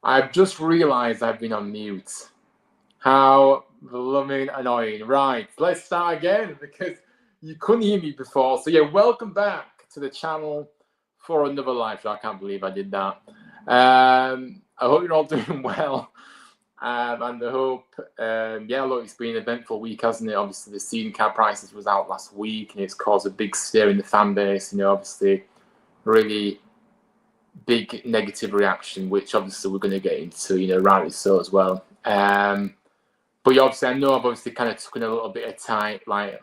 I've just realised I've been on mute. How blooming annoying. Right, let's start again because you couldn't hear me before. So, yeah, welcome back to the channel for another live show. I can't believe I did that. I hope you're all doing well. And I hope, yeah, look, it's been an eventful week, hasn't it? Obviously, the season card prices was out last week and it's caused a big stir in the fan base. You know, obviously, really big negative reaction, which obviously we're going to get into, you know, rightly so as well. But yeah, obviously, I know I've obviously kind of taken a little bit of time, like,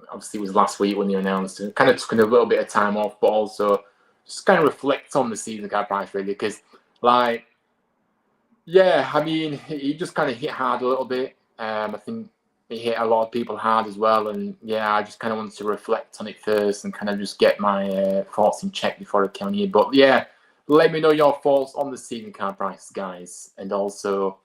obviously it was last week when you announced it, kind of taken a little bit of time off, but also just kind of reflect on the season card price, really, because, like, yeah, I mean, it just kind of hit hard a little bit. I think it hit a lot of people hard as well, and yeah, I just kind of wanted to reflect on it first and kind of just get my thoughts in check before I come here. But yeah, let me know your thoughts on the season card prices, guys, and also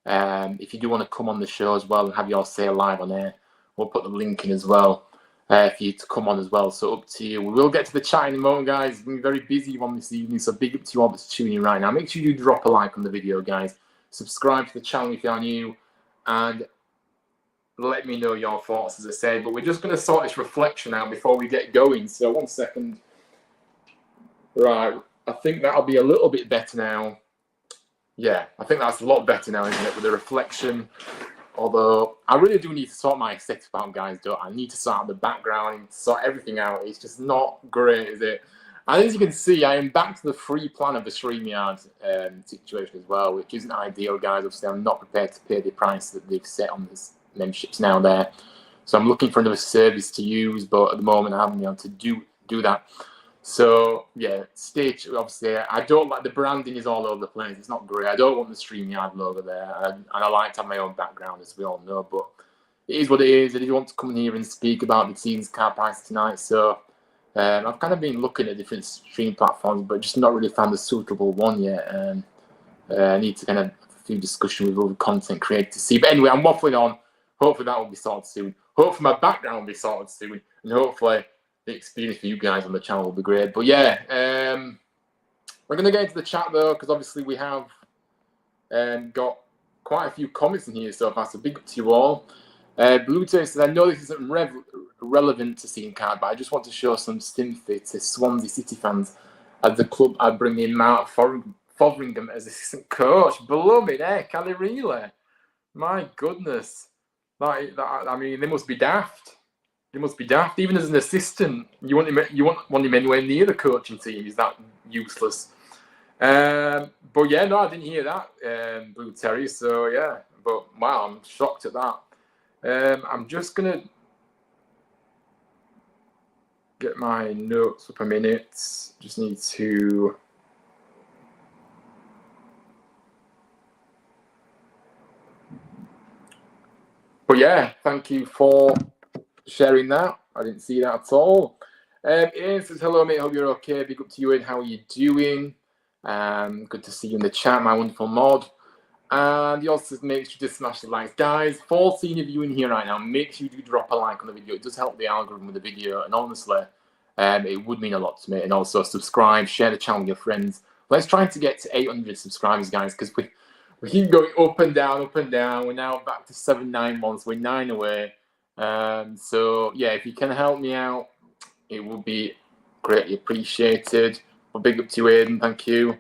if you do want to come on the show as well and have your say live on air, we'll put the link in as well. for you to come on as well. So up to you. We will get to the chat in a moment, guys. It's been very busy one this evening, so big up to you all that's tuning in right now. Make sure you drop a like on the video, guys. Subscribe to the channel if you are new, and let me know your thoughts, as I said. But we're just going to sort this reflection out before we get going. So 1 second. Right, I think that'll be a little bit better now. Yeah, I think that's a lot better now, isn't it, with the reflection? Although I really do need to sort my setup out, guys. I need to sort out the background, sort everything out. It's just not great, is it? And as you can see, I am back to the free plan of the StreamYard situation as well, which isn't ideal, guys. Obviously, I'm not prepared to pay the price that they've set on this memberships now there. So I'm looking for another service to use, but at the moment I haven't been able to do that. So yeah, obviously I don't like the branding is all over the place. It's not great. I don't want the StreamYard logo there, and I like to have my own background, as we all know. But it is what it is. I did want to come in here and speak about the team's car price tonight. So I've kind of been looking at different stream platforms, but just not really found a suitable one yet. I need to kind of have a few discussions with other content creators to see. But anyway, I'm waffling on. Hopefully that will be sorted soon. Hopefully my background will be sorted soon, and hopefully the experience for you guys on the channel will be great. But yeah, we're going to get into the chat though, because obviously we have got quite a few comments in here so far, so big up to you all. Blue Tail says, I know this isn't relevant to Scene Card, but I just want to show some sympathy to Swansea City fans at the club I bring in Mark Fotheringham as assistant coach. Beloved, can they really? My goodness. I mean, they must be daft. They must be daft. Even as an assistant, you want him anywhere near the coaching team. He's that useless. But yeah, no, I didn't hear that, Blue Terry. So yeah, but wow, I'm shocked at that. I'm just gonna get my notes up a minute. Just need to. But yeah, thank you for sharing that. I didn't see that at all. Ian says, hello, mate. Hope you're okay. Big up to you, Ian. How are you doing? Good to see you in the chat, my wonderful mod. And he also says, make sure to smash the likes. Guys, 14 of you in here right now. Make sure you do drop a like on the video. It does help the algorithm with the video. And honestly, it would mean a lot to me. And also subscribe, share the channel with your friends. Let's try to get to 800 subscribers, guys, because we keep going up and down, up and down. We're now back to 791, so we're 9 away. So yeah, if you can help me out, it would be greatly appreciated. But big up to you, Aiden, thank you.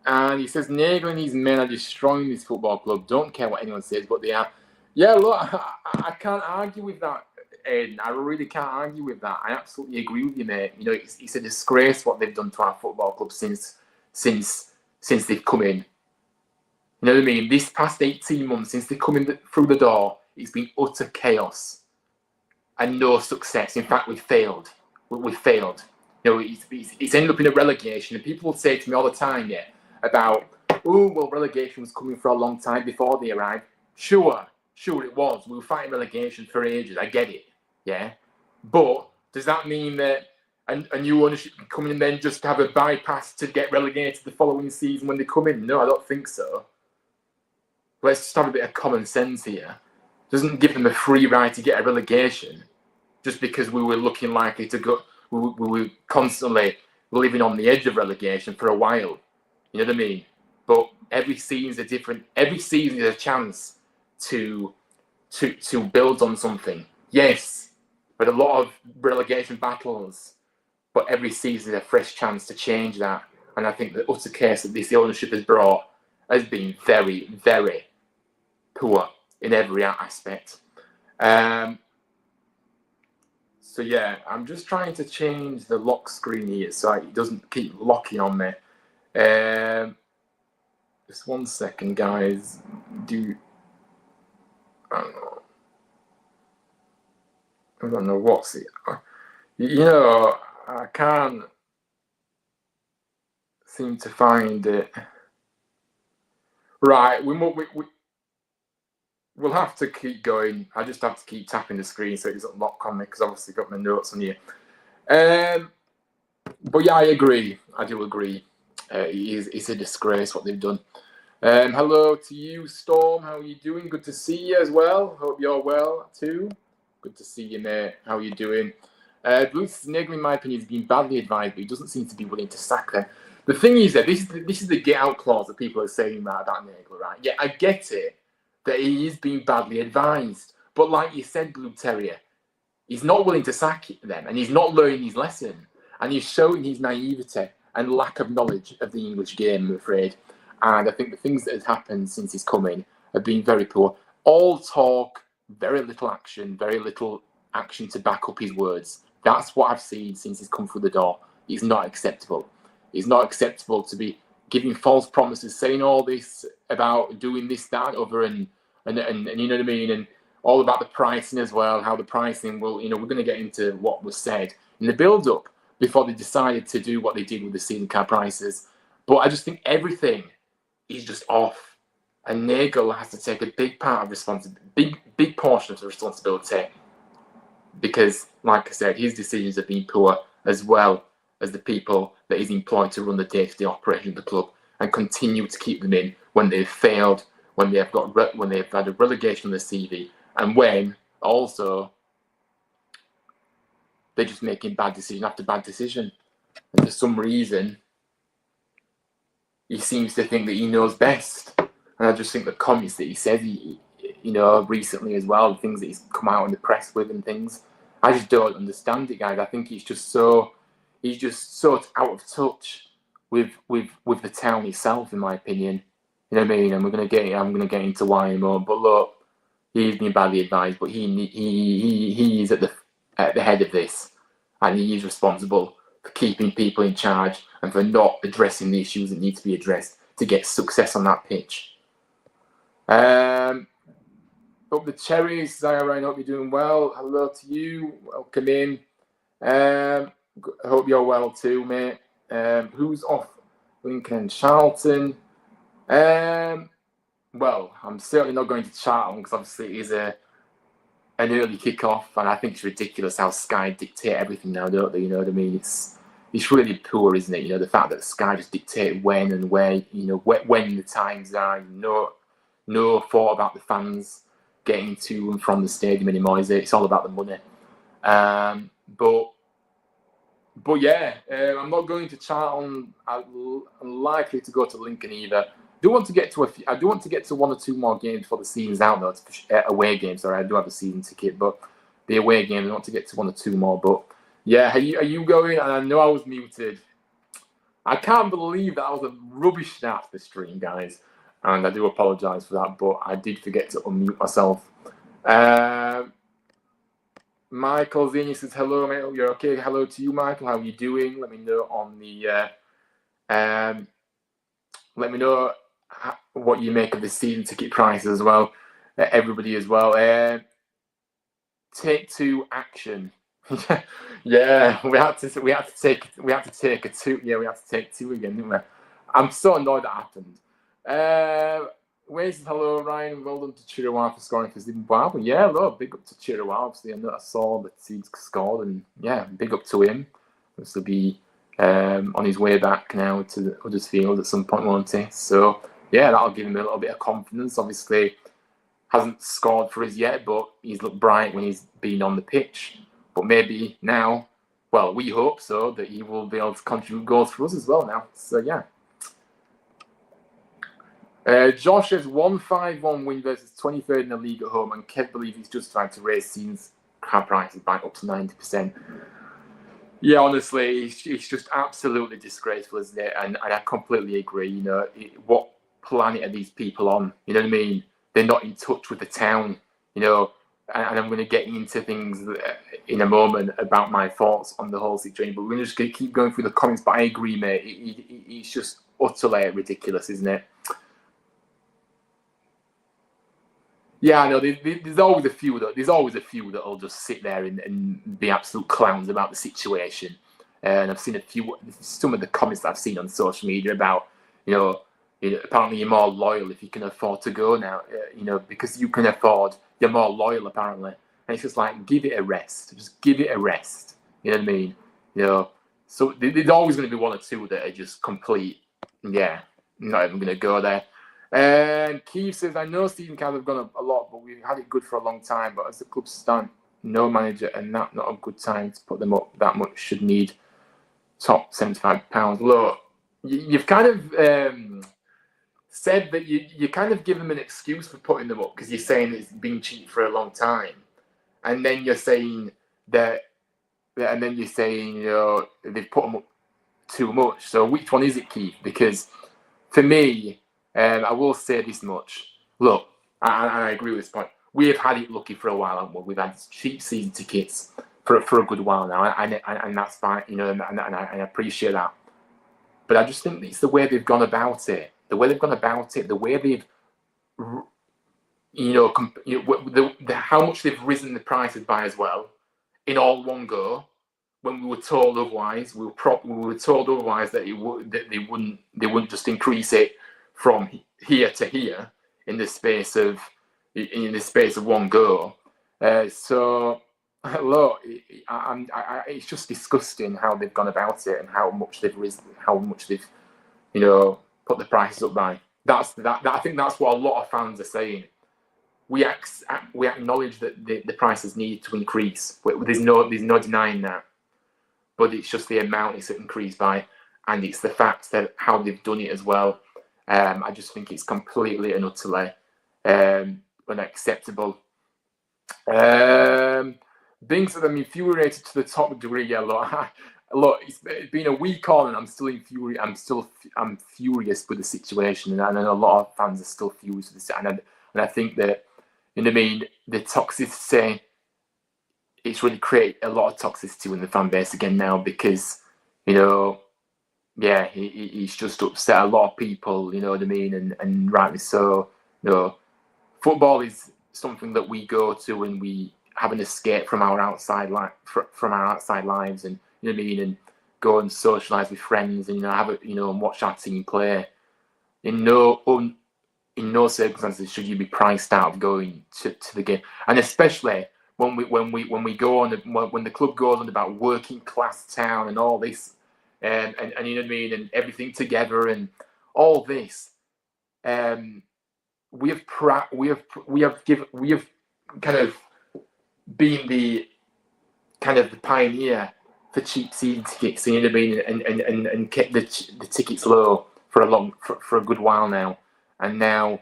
And he says, Nagel and his men are destroying this football club. Don't care what anyone says, but they are. Yeah, look, I can't argue with that, Aiden. I really can't argue with that. I absolutely agree with you, mate. You know, it's a disgrace what they've done to our football club since they've come in. You know what I mean? This past 18 months since they've come in through the door, it's been utter chaos and no success. In fact, we've failed. We've failed. You know, it's ended up in a relegation. And people will say to me all the time, yeah, about, oh, well, relegation was coming for a long time before they arrived. Sure it was. We were fighting relegation for ages. I get it, yeah. But does that mean that a new ownership can come in and then just have a bypass to get relegated the following season when they come in? No, I don't think so. Let's just have a bit of common sense here. Doesn't give them a free ride to get a relegation just because we were looking likely to go. We were constantly living on the edge of relegation for a while. You know what I mean? But every season is different. Every season is a chance to build on something. Yes, but a lot of relegation battles. But every season is a fresh chance to change that. And I think the utter case that this ownership has brought has been very, very poor in every aspect. So yeah, I'm just trying to change the lock screen here so it doesn't keep locking on me. Just 1 second, guys. I don't know what's it. You know, I can't seem to find it. Right, we'll have to keep going. I just have to keep tapping the screen so it doesn't lock on me because obviously got my notes on here. But yeah, I agree. I do agree. It's a disgrace what they've done. Hello to you, Storm. How are you doing? Good to see you as well. Hope you're well too. Good to see you, mate. How are you doing? Bruce Nagel, in my opinion, has been badly advised, but he doesn't seem to be willing to sack them. The thing is that this is the get out clause that people are saying about Nagel, right? Yeah, I get it that he is being badly advised, but like you said, Blue Terrier, he's not willing to sack them, and he's not learning his lesson, and he's showing his naivety and lack of knowledge of the English game, I'm afraid. And I think the things that have happened since he's come in have been very poor. All talk, very little action to back up his words. That's what I've seen since he's come through the door. It's not acceptable. It's not acceptable to be giving false promises, saying all this about doing this, that, and other, and you know what I mean, and all about the pricing as well, how the pricing will, we're going to get into what was said in the build-up before they decided to do what they did with the season card prices. But I just think everything is just off. And Nagel has to take a big part of responsibility, big portion of the responsibility, because, like I said, his decisions have been poor, as well as the people that he's employed to run the day-to-day operation of the club and continue to keep them in when they've failed, when they've had a relegation on the CV, and when also they're just making bad decision after bad decision. And for some reason, he seems to think that he knows best. And I just think the comments that he said, recently as well, the things that he's come out in the press with and things, I just don't understand it, guys. I think he's just so out of touch with the town itself, in my opinion. You know what I mean? And I'm gonna get into why in a moment. But look, he's been badly advised, but he is at the head of this, and he is responsible for keeping people in charge and for not addressing the issues that need to be addressed to get success on that pitch. Up the cherries, Zaya, I hope you're doing well. Hello to you. Welcome in. I hope you're well too, mate. Who's off? Lincoln and Charlton. Well, I'm certainly not going to Charlton because obviously it is an early kick-off, and I think it's ridiculous how Sky dictate everything now, don't they? You know what I mean? It's really poor, isn't it? The fact that Sky just dictate when and where, when the times are. No thought about the fans getting to and from the stadium anymore, is it? It's all about the money. But yeah, I'm not going to Charlton. I'm likely to go to Lincoln either. I do want to get to one or two more games for the season's out, though. Away games. Sorry, I do have a season ticket, but the away games, I want to get to one or two more. But yeah, are you going? And I know I was muted. I can't believe that was a rubbish start to the stream, guys. And I do apologise for that, but I did forget to unmute myself. Michael Zini says, hello, mate. You're okay? Hello to you, Michael. How are you doing? Let me know on the... let me know what you make of the season ticket prices as well. Everybody as well. Take two action. Yeah, we had to take a two. Yeah, we had to take two again, didn't we? I'm so annoyed that happened. Where's hello, Ryan? Well done to Chirua for scoring for Zimbabwe. Yeah, look, big up to Chirua. Obviously, I saw that he scored, and yeah, big up to him. This will be on his way back now to Huddersfield at some point, won't he? So yeah, that'll give him a little bit of confidence. Obviously, hasn't scored for us yet, but he's looked bright when he's been on the pitch. But maybe now, well, we hope so, that he will be able to contribute goals for us as well now. So yeah. Josh has 1-5-1 win versus 23rd in the league at home, and Kev believes he's justified to raise season's card prices by up to 90%. Yeah, honestly, it's just absolutely disgraceful, isn't it? And I completely agree. What planet are these people on? You know what I mean? They're not in touch with the town. And I'm going to get into things in a moment about my thoughts on the whole situation. But we're going to just keep going through the comments. But I agree, mate. It's just utterly ridiculous, isn't it? Yeah, I know. There's always a few that'll just sit there and be absolute clowns about the situation. And I've seen some of the comments that I've seen on social media about, apparently you're more loyal if you can afford to go now. Because you can afford, you're more loyal apparently. And it's just like, give it a rest. Just give it a rest. You know what I mean? So there's always going to be one or two that are just complete. Yeah, not even going to go there. And Keith says, I know season cards have gone up a lot, but we've had it good for a long time. But as the club stand, no manager, and that not a good time to put them up that much. Should need top £75. Look, you've kind of said that you kind of give them an excuse for putting them up because you're saying it's been cheap for a long time, and then you're saying that, and then you're saying, you know, they've put them up too much. So which one is it, Keith? Because for me, I will say this much. Look, I agree with this point. We have had it lucky for a while, haven't we? We've had cheap season tickets for a good while now, and that's fine, you know, and I appreciate that. But I just think it's the way they've gone about it. The way they've gone about it, the way they've, how much they've risen the prices by as well, in all one go. When we were told otherwise, we were told otherwise that they wouldn't just increase it from here to here in the space of one go. So look, it's just disgusting how they've gone about it and how much they've risen, how much they've, you know, put the prices up by. I think that's what a lot of fans are saying. We acknowledge that the prices need to increase. There's no denying that. But it's just the amount it's increased by, and it's the fact that how they've done it as well. I just think it's completely and utterly unacceptable. Bing said I'm infuriated to the top degree. Yeah, look, it's been a week on, and I'm still infuriated. I'm furious with the situation, and I know a lot of fans are still furious with this. And I think that, you know what I mean, the toxicity, it's really created a lot of toxicity in the fan base again now because, you know, yeah, he's just upset a lot of people, you know what I mean, and rightly so. You know, football is something that we go to and we have an escape from our outside lives, and you know what I mean, and go and socialise with friends, and and watch our team play. In no circumstances should you be priced out of going to the game, and especially when we go on, when the club goes on about working class town and all this, and you know what I mean, and everything together and all this. We have kind of been the pioneer for cheap season tickets, you know what I mean, and kept the tickets low for a good while now, and now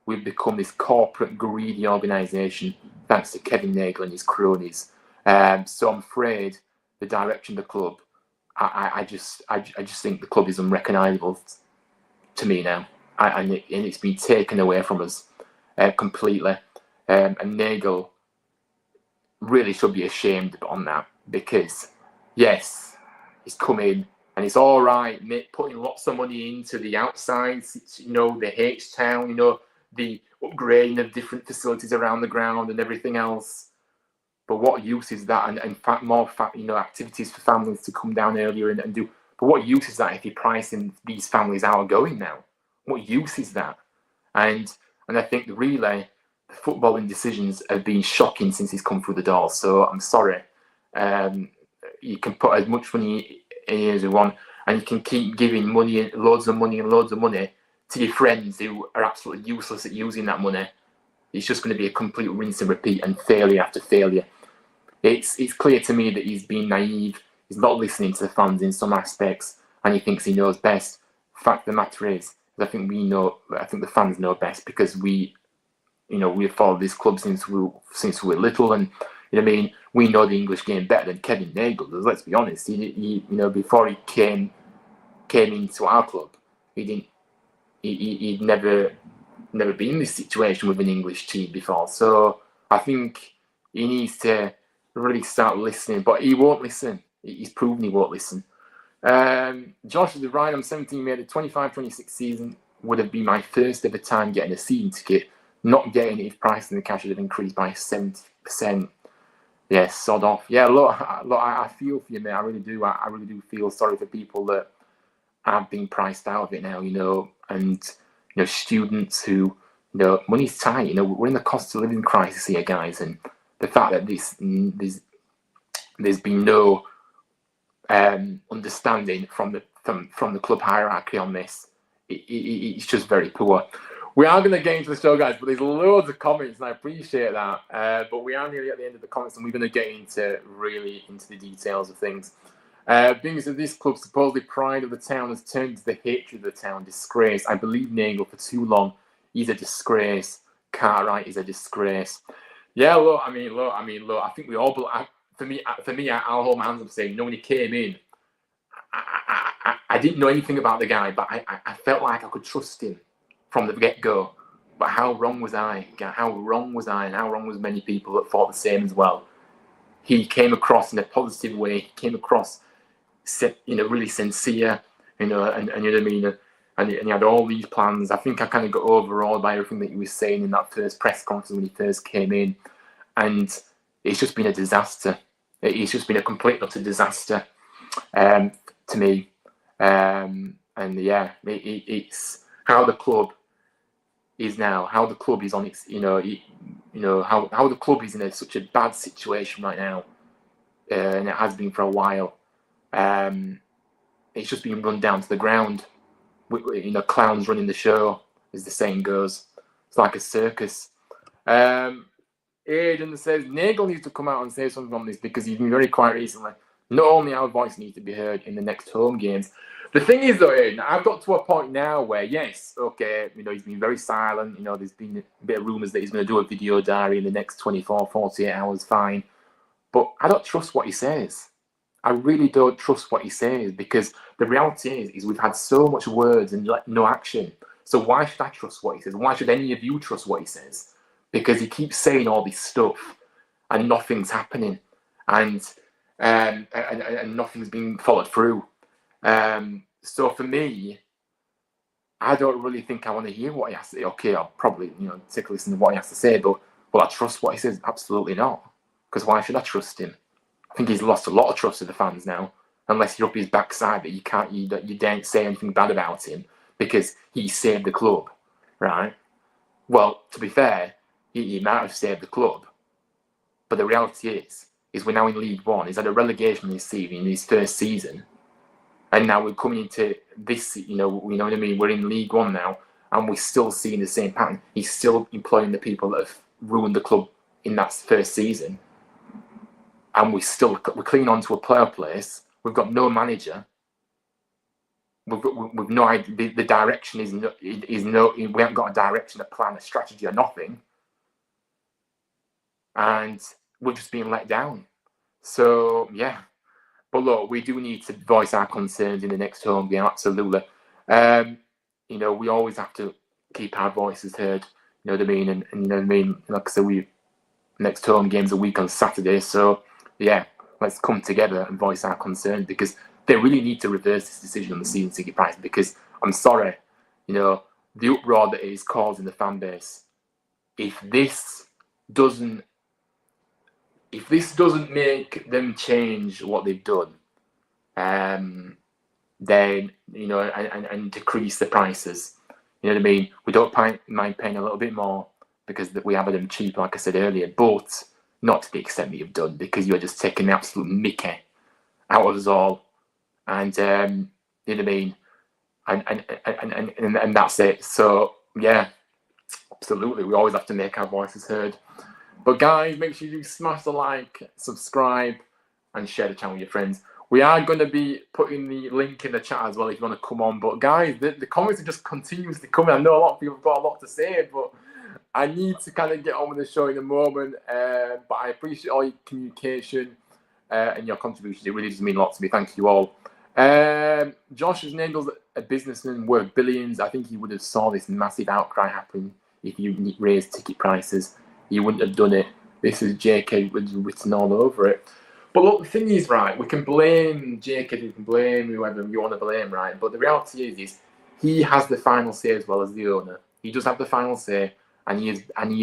we've become this corporate greedy organisation thanks to Kevin Nagle and his cronies. So I'm afraid the direction of the club, I just think the club is unrecognisable to me now. And it's been taken away from us completely. And Nagel really should be ashamed on that, because yes, he's come in and it's all right, putting lots of money into the outsides, you know, the H-Town, you know, the upgrading of different facilities around the ground and everything else. But what use is that? And more activities for families to come down earlier and do. But what use is that if you're pricing these families out of going now? What use is that? And I think the footballing decisions have been shocking since he's come through the door. So I'm sorry. You can put as much money in as you want, and you can keep giving money, loads of money to your friends who are absolutely useless at using that money. It's just going to be a complete rinse and repeat and failure after failure. It's clear to me that he's been naive. He's not listening to the fans in some aspects, and he thinks he knows best. The fact of the matter is, I think the fans know best, because we've followed this club since we were little, and you know what I mean, we know the English game better than Kevin Nagle does. Let's be honest. He before he came into our club, he'd never been in this situation with an English team before. So I think he needs to really start listening, but he won't listen. He's proven he won't listen. Josh is right. I'm 17. Made a 25-26 season. Would have been my first ever time getting a season ticket. Not getting it if price in the cash would have increased by 70%. Yeah, sod off. Yeah, look, I feel for you, mate. I really do. I really do feel sorry for people that have been priced out of it now, you know, and you know, students who, you know, money's tight. You know, we're in the cost of living crisis here, guys, and the fact that there's been no understanding from the club hierarchy on this, it's just very poor. We are going to get into the show, guys, but there's loads of comments, and I appreciate that. But we are nearly at the end of the comments, and we're going to get into the details of things. Being that this club, supposedly pride of the town, has turned into the hatred of the town. Disgrace. I believe Nagel for too long. He's a disgrace. Cartwright is a disgrace. Yeah, look. I think we all. For me, I'll hold my hands up saying, when he came in, I didn't know anything about the guy, but I felt like I could trust him from the get-go. But how wrong was I? How wrong was I? And how wrong was many people that thought the same as well? He came across in a positive way. He came across, really sincere, and you know what I mean? And he had all these plans. I think I kind of got overawed by everything that he was saying in that first press conference when he first came in. And it's just been a disaster. It's just been a complete utter disaster to me. It's how the club is now, how the club is on its, how the club is in such a bad situation right now, and it has been for a while. It's just been run down to the ground. Clowns running the show, as the saying goes. It's like a circus. Aidan says Nagel needs to come out and say something on this because he's been very quiet recently. Not only our voice needs to be heard in the next home games. The thing is, though, Aidan, I've got to a point now where, yes, okay, he's been very silent. There's been a bit of rumours that he's going to do a video diary in the next 24, 48 hours, fine. But I don't trust what he says. I really don't trust what he says, because the reality is we've had so much words and no action. So why should I trust what he says? Why should any of you trust what he says? Because he keeps saying all this stuff and nothing's happening, and nothing's being followed through. So for me, I don't really think I want to hear what he has to say. Okay, I'll probably take a listen to what he has to say, but will I trust what he says? Absolutely not. Because why should I trust him? I think he's lost a lot of trust of the fans now, unless you're up his backside that you daren't say anything bad about him because he saved the club, right? Well, to be fair, he might have saved the club, but the reality is we're now in League One. He's had a relegation this season, in his first season, and now we're coming into this. You know what I mean? We're in League One now, and we're still seeing the same pattern. He's still employing the people that have ruined the club in that first season, and we're clinging on to a player place. We've got no manager. We've no idea. The direction is no. We haven't got a direction, a plan, a strategy, or nothing. And we're just being let down. So, yeah. But look, we do need to voice our concerns in the next home game, absolutely. We always have to keep our voices heard, you know what I mean? And you know what I mean? Like I said, next home game's a week on Saturday. So, yeah, let's come together and voice our concerns, because they really need to reverse this decision on the season ticket price, because I'm sorry, the uproar that it is causing the fan base, if this doesn't make them change what they've done, then and decrease the prices, you know what I mean? We don't mind paying a little bit more because we have them cheap, like I said earlier, but not to the extent that you've done, because you're just taking the absolute mickey out of us all, and you know what I mean? And that's it. So yeah, absolutely, we always have to make our voices heard. But guys, make sure you smash the like, subscribe, and share the channel with your friends. We are going to be putting the link in the chat as well if you want to come on. But guys, the comments are just continuously coming. I know a lot of people have got a lot to say, but I need to kind of get on with the show in a moment. But I appreciate all your communication and your contributions. It really does mean a lot to me. Thank you all. Josh is Nagel's a businessman worth billions. I think he would have saw this massive outcry happen if you raised ticket prices. He wouldn't have done it. This is JK written all over it. But look, the thing is, right, we can blame JK, we can blame whoever you want to blame, right? But the reality is he has the final say as well as the owner. He does have the final say, and he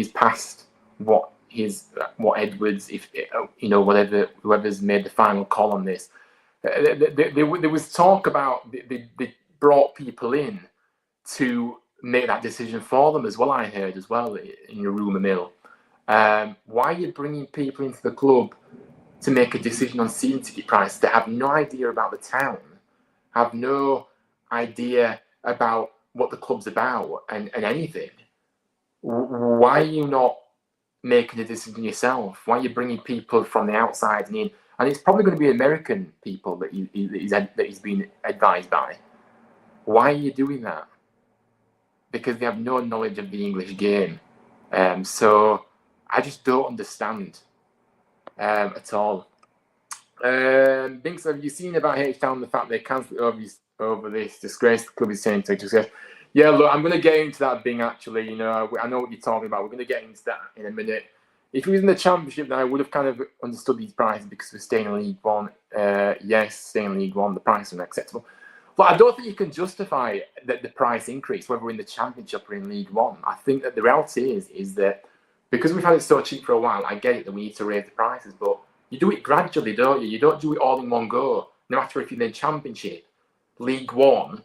is past what Edwards, whoever's made the final call on this. There was talk about they brought people in to make that decision for them as well. I heard as well in your rumour mill. Why are you bringing people into the club to make a decision on season ticket price? They have no idea about the town, have no idea about what the club's about and anything. why are you not making a decision yourself? Why are you bringing people from the outside in? And it's probably going to be American people that he's been advised by. Why are you doing that? Because they have no knowledge of the English game. So I just don't understand at all. Binks, have you seen about H-Town the fact they cancelled over this disgrace? The club is saying to disgrace. Yeah, look, I'm going to get into that, Bing, actually. You know, I know what you're talking about. We're going to get into that in a minute. If he was in the Championship, then I would have kind of understood these prices because we're staying in League One. Yes, staying in League One, the price is unacceptable. But I don't think you can justify the price increase, whether we're in the Championship or in League One. I think that the reality is that because we've had it so cheap for a while, I get it that we need to raise the prices, but you do it gradually, don't you? You don't do it all in one go. No matter if you're in the Championship, League One,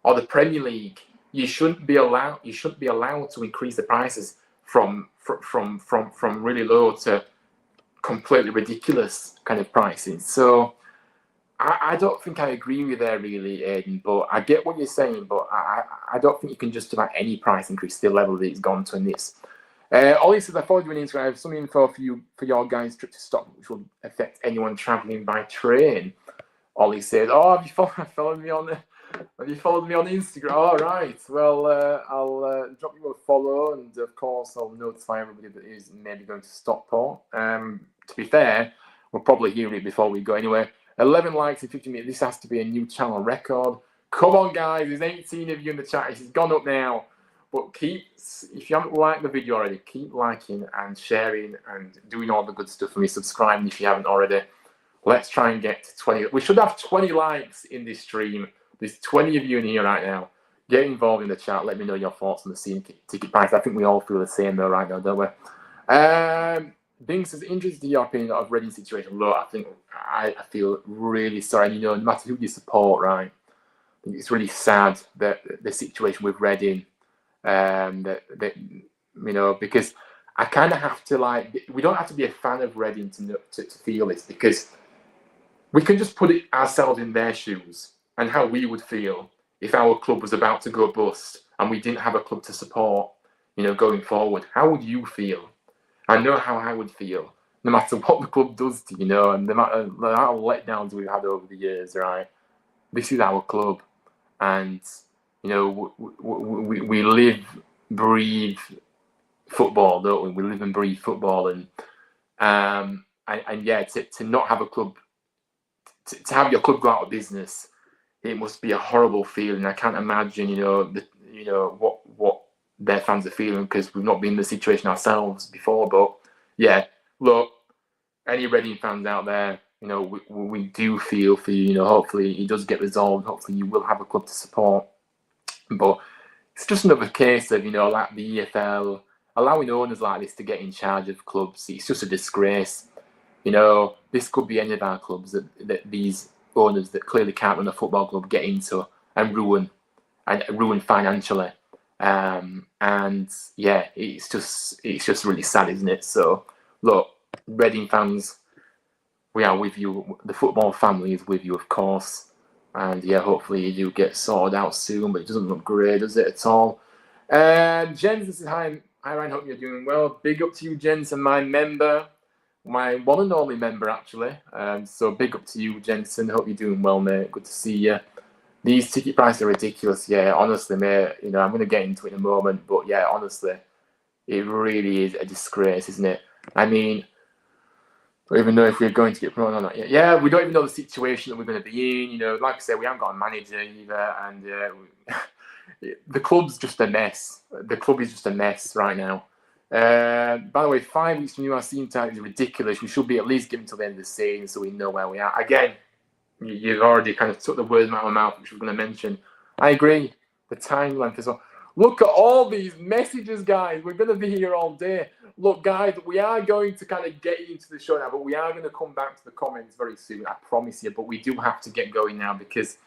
or the Premier League, you shouldn't be allowed to increase the prices from really low to completely ridiculous kind of pricing. So I don't think I agree with you there really, Aidan, but I get what you're saying, but I don't think you can justify any price increase to the level that it's gone to in this. Ollie says, I followed you on Instagram. I have some info for your guys' trip to Stockholm, which will affect anyone travelling by train. Ollie said, "Oh, have you followed me on Instagram? All right. Well, I'll drop you a follow, and of course, I'll notify everybody that is maybe going to Stockport. To be fair, we'll probably hear it before we go anyway. 11 likes in 50 minutes. This has to be a new channel record. Come on, guys. There's 18 of you in the chat. It's gone up now. But if you haven't liked the video already, keep liking and sharing and doing all the good stuff for me. Subscribing if you haven't already. Let's try and get to 20. We should have 20 likes in this stream. There's 20 of you in here right now. Get involved in the chat. Let me know your thoughts on the season ticket price. I think we all feel the same though right now, don't we? Bing says, interested in your opinion of Reading's situation. Look, I feel really sorry. And, you know, no matter who you support, right? I think it's really sad that the situation with Reading, that you know, because I kind of have to we don't have to be a fan of Reading to feel this, because we can just put it ourselves in their shoes and how we would feel if our club was about to go bust and we didn't have a club to support, you know, going forward. How would you feel? I know how I would feel, no matter what the club does to you, know, and no matter how letdowns we've had over the years, right? This is our club, and you know, we live, breathe football, don't we? We live and breathe football, and yeah, to not have a club, to have your club go out of business, it must be a horrible feeling. I can't imagine, you know, what their fans are feeling, because we've not been in the situation ourselves before. But yeah, look, any Reading fans out there, you know, we do feel for you. You know, hopefully it does get resolved. Hopefully you will have a club to support. But it's just another case of, you know, like the EFL allowing owners like this to get in charge of clubs. It's just a disgrace. You know, this could be any of our clubs that these owners that clearly can't run a football club get into and ruin financially. And yeah, it's just really sad, isn't it? So look, Reading fans, we are with you. The football family is with you, of course. And yeah, hopefully you do get sorted out soon, but it doesn't look great, does it, at all? Jens says, hi Ryan, hope you're doing well. Big up to you, Jens, and my one and only member, actually. So big up to you, Jensen. Hope you're doing well, mate. Good to see you. These ticket prices are ridiculous. Yeah, honestly, mate. You know, I'm going to get into it in a moment, but yeah, honestly, it really is a disgrace, isn't it? I mean, I don't even know if we're going to get promoted or not yet. Yeah, we don't even know the situation that we're going to be in. You know, like I said, we haven't got a manager either, and the club's just a mess. The club is just a mess right now. By the way, 5 weeks from new season time is ridiculous. We should be at least given till the end of the season so we know where we are. Again, you've already kind of took the words out of my mouth, which we're going to mention. I agree. The time length as well. Look at all these messages, guys. We're going to be here all day. Look, guys, we are going to kind of get into the show now, but we are going to come back to the comments very soon, I promise you. But we do have to get going now, because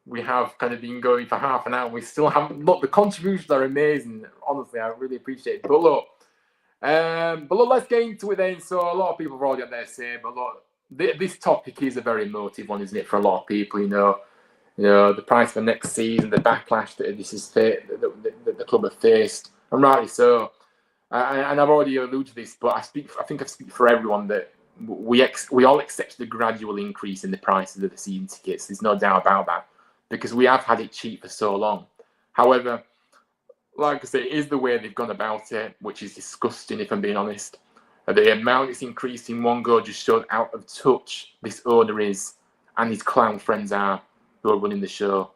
we have kind of been going for half an hour. We still haven't. Look, the contributions are amazing. Honestly, I really appreciate it. But look, let's get into it then. So a lot of people have already got their say, but look, this topic is a very emotive one, isn't it, for a lot of people? You know, the price for next season, the backlash that this is that that the club have faced, and rightly so. And I've already alluded to this, but I think I speak for everyone that we all accept the gradual increase in the prices of the season tickets. There's no doubt about that, because we have had it cheap for so long. However, like I say, it is the way they've gone about it, which is disgusting, if I'm being honest. The amount it's increased in one go just showed out of touch this owner is, and his clown friends are, who are running the show.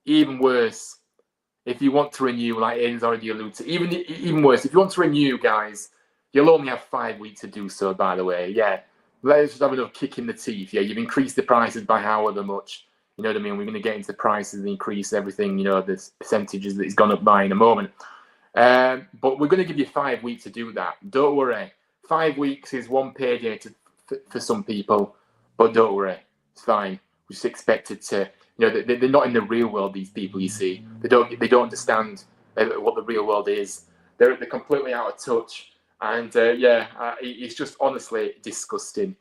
Even worse, if you want to renew, like Aiden's already alluded to, even worse, if you want to renew, guys, you'll only have 5 weeks to do so, by the way. Yeah, let's just have another kick in the teeth. Yeah, you've increased the prices by however much. You know what I mean? We're going to get into the prices and increase everything, the percentages that it's gone up by in a moment. But we're going to give you 5 weeks to do that. Don't worry. 5 weeks is one payday for some people, but don't worry. It's fine. We just expected to, they're not in the real world, these people, you see. They don't understand what the real world is. They're completely out of touch. And it's just honestly disgusting.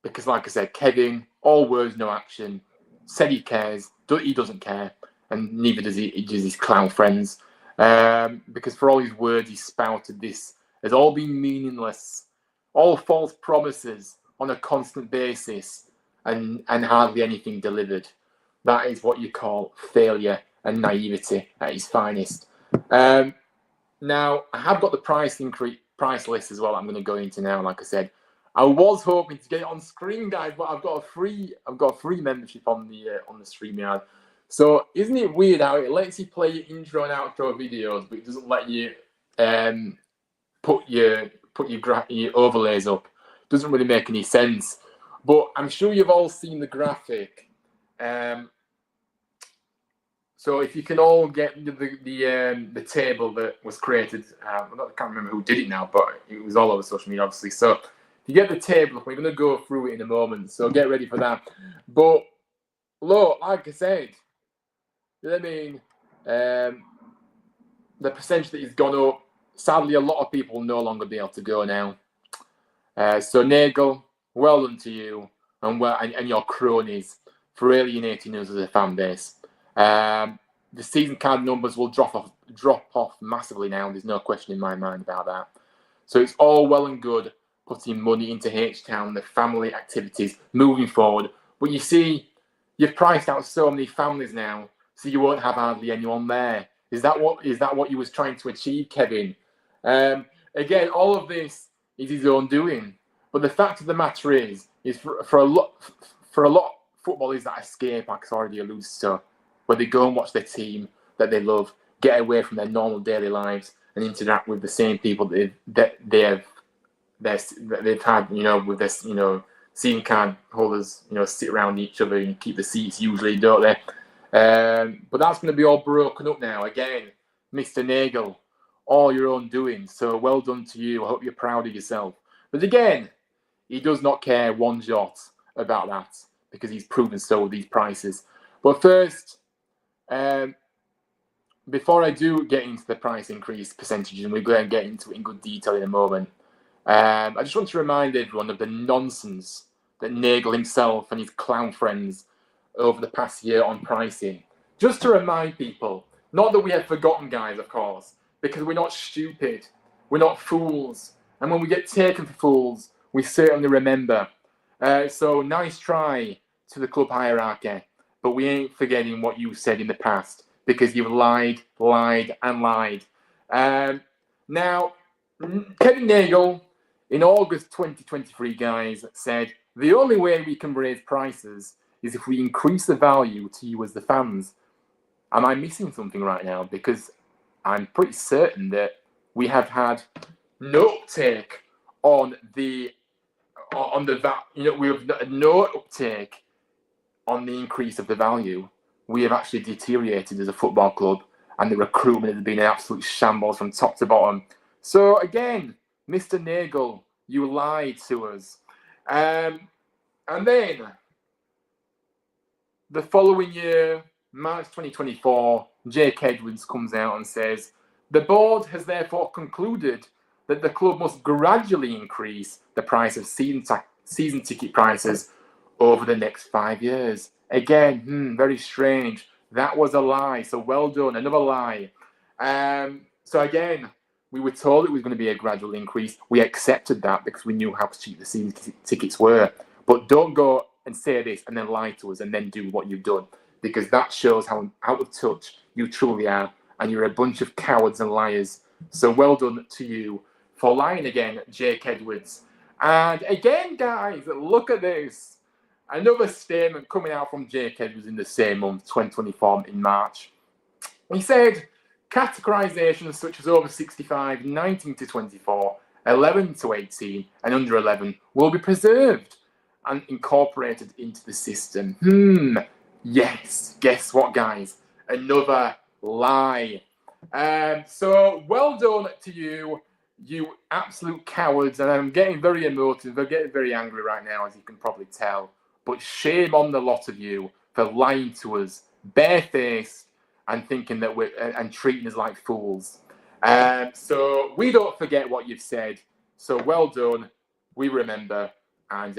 Because like I said, Kevin, all words, no action, said he cares, he doesn't care, and neither does his clown friends. Because for all his words, he spouted this has all been meaningless, all false promises on a constant basis, and hardly anything delivered. That is what you call failure and naivety at its finest. Now, I have got the price list as well. I'm going to go into now. Like I said, I was hoping to get it on screen, guys, but I've got a free membership on the StreamYard. So isn't it weird how it lets you play your intro and outro videos, but it doesn't let you put your overlays up? Doesn't really make any sense. But I'm sure you've all seen the graphic. So if you can all get the table that was created, I can't remember who did it now, but it was all over social media, obviously. So if you get the table, we're going to go through it in a moment. So get ready for that. But look, like I said, the percentage that has gone up. Sadly, a lot of people will no longer be able to go now. So Nagel, well done to you and your cronies for alienating us as a fan base. The season card numbers will drop off massively now. There's no question in my mind about that. So it's all well and good putting money into H-Town, the family activities moving forward. But you see, you've priced out so many families now, so you won't have hardly anyone there. Is that what you was trying to achieve, Kevin? Again, all of this is his own doing. But the fact of the matter is for a lot footballers that escape, like I already alluded to, where they go and watch their team that they love, get away from their normal daily lives and interact with the same people that they've had, with this, season card holders, sit around each other and keep the seats usually, don't they? But that's going to be all broken up now. Again, Mr. Nagel, all your own doing. So well done to you. I hope you're proud of yourself. But again, he does not care one jot about that because he's proven so with these prices. But first, before I do get into the price increase percentages, and we're going to get into it in good detail in a moment, I just want to remind everyone of the nonsense that Nagel himself and his clown friends over the past year on pricing. Just to remind people, not that we have forgotten, guys, of course, because we're not stupid, we're not fools, and when we get taken for fools, we certainly remember. So nice try to the club hierarchy, but we ain't forgetting what you said in the past, because you've lied. Now, Kevin Nagel, in August 2023, guys, said, the only way we can raise prices is if we increase the value to you as the fans. Am I missing something right now? Because I'm pretty certain that we have had no uptake on the we have no uptake on the increase of the value. We have actually deteriorated as a football club, and the recruitment has been an absolute shambles from top to bottom. So again, Mr. Nagel, you lied to us. And then the following year, March 2024, Jake Edwards comes out and says, the board has therefore concluded that the club must gradually increase the price of season ticket prices over the next 5 years. Again, very strange. That was a lie. So well done. Another lie. So again, we were told it was going to be a gradual increase. We accepted that because we knew how cheap the season tickets were. But don't go and say this and then lie to us and then do what you've done, because that shows how out of touch you truly are, and you're a bunch of cowards and liars. So well done to you for lying again, Jake Edwards. And again, guys, look at this. Another statement coming out from Jake Edwards in the same month, 2024, in March. He said, categorizations such as over 65, 19 to 24, 11 to 18, and under 11 will be preserved and incorporated into the system. Yes. Guess what, guys? Another lie. So well done to you, you absolute cowards. And I'm getting very emotive. I'm getting very angry right now, as you can probably tell. But shame on the lot of you for lying to us, barefaced, and thinking that and treating us like fools. So we don't forget what you've said. So well done. We remember. And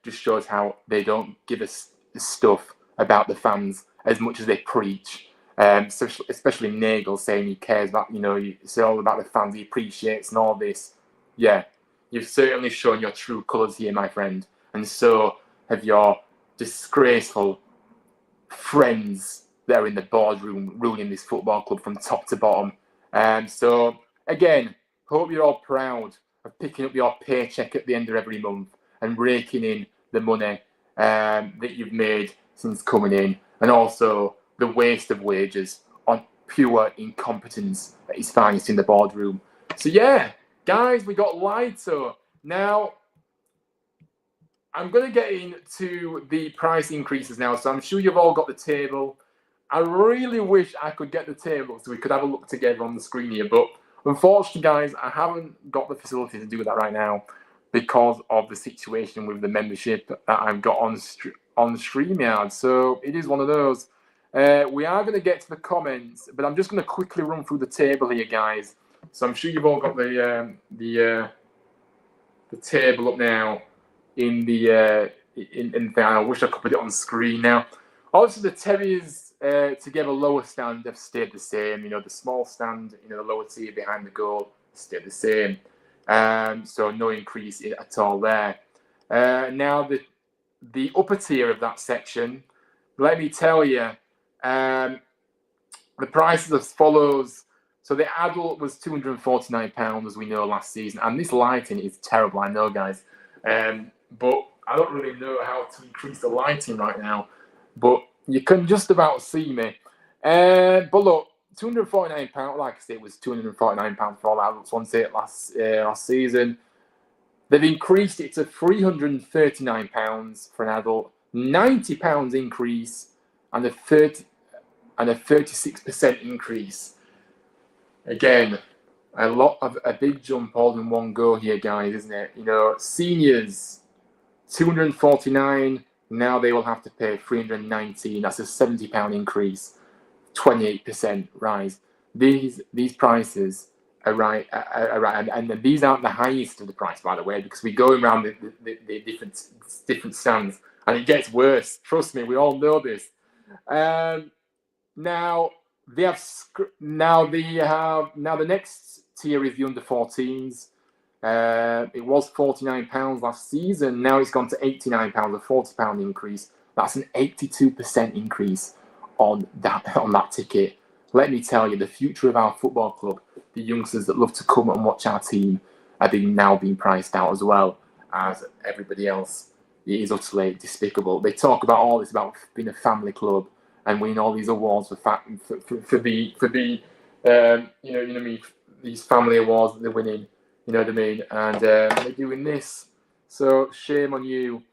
just shows how they don't give us the stuff about the fans as much as they preach. Especially Nagel saying he cares about, it's all about the fans, he appreciates and all this. Yeah, you've certainly shown your true colours here, my friend. And so have your disgraceful friends that are in the boardroom ruining this football club from top to bottom. So, again, hope you're all proud of picking up your paycheck at the end of every month and raking in the money that you've made since coming in, and also the waste of wages on pure incompetence that is finest in the boardroom. So yeah, guys, we got lied to. Now, I'm going to get into the price increases now, so I'm sure you've all got the table. I really wish I could get the table so we could have a look together on the screen here, but unfortunately, guys, I haven't got the facility to do that right now because of the situation with the membership that I've got on StreamYard. So it is one of those. We are going to get to the comments, but I'm just going to quickly run through the table here, guys. So I'm sure you've all got the table up now in the I wish I could put it on screen now. Obviously, the Terriers together lower stand have stayed the same. The small stand, the lower tier behind the goal stayed the same. So no increase at all there. Now the upper tier of that section, let me tell you, the prices as follows. So the adult was £249, as we know, last season, and this lighting is terrible, I know, guys. But I don't really know how to increase the lighting right now. But you can just about see me. But look, £249, like I said, it was £249 for all adults once it last season. They've increased it to £339 for an adult, £90 increase, and a 36% increase. Again, a big jump all in one go here, guys, isn't it? Seniors, £249. Now they will have to pay £319. That's a £70 increase, 28% rise. These prices are right, and these aren't the highest of the price, by the way, because we go around the different stands, and it gets worse. Trust me, we all know this. Now the next tier is the under 14s. It was £49 last season. Now it's gone to £89, a £40 increase. That's an 82% increase on that ticket. Let me tell you, the future of our football club, the youngsters that love to come and watch our team, are now being priced out as well as everybody else. It is utterly despicable. They talk about all this about being a family club and winning all these awards these family awards that they're winning. You know what I mean? And they're doing this. So shame on you.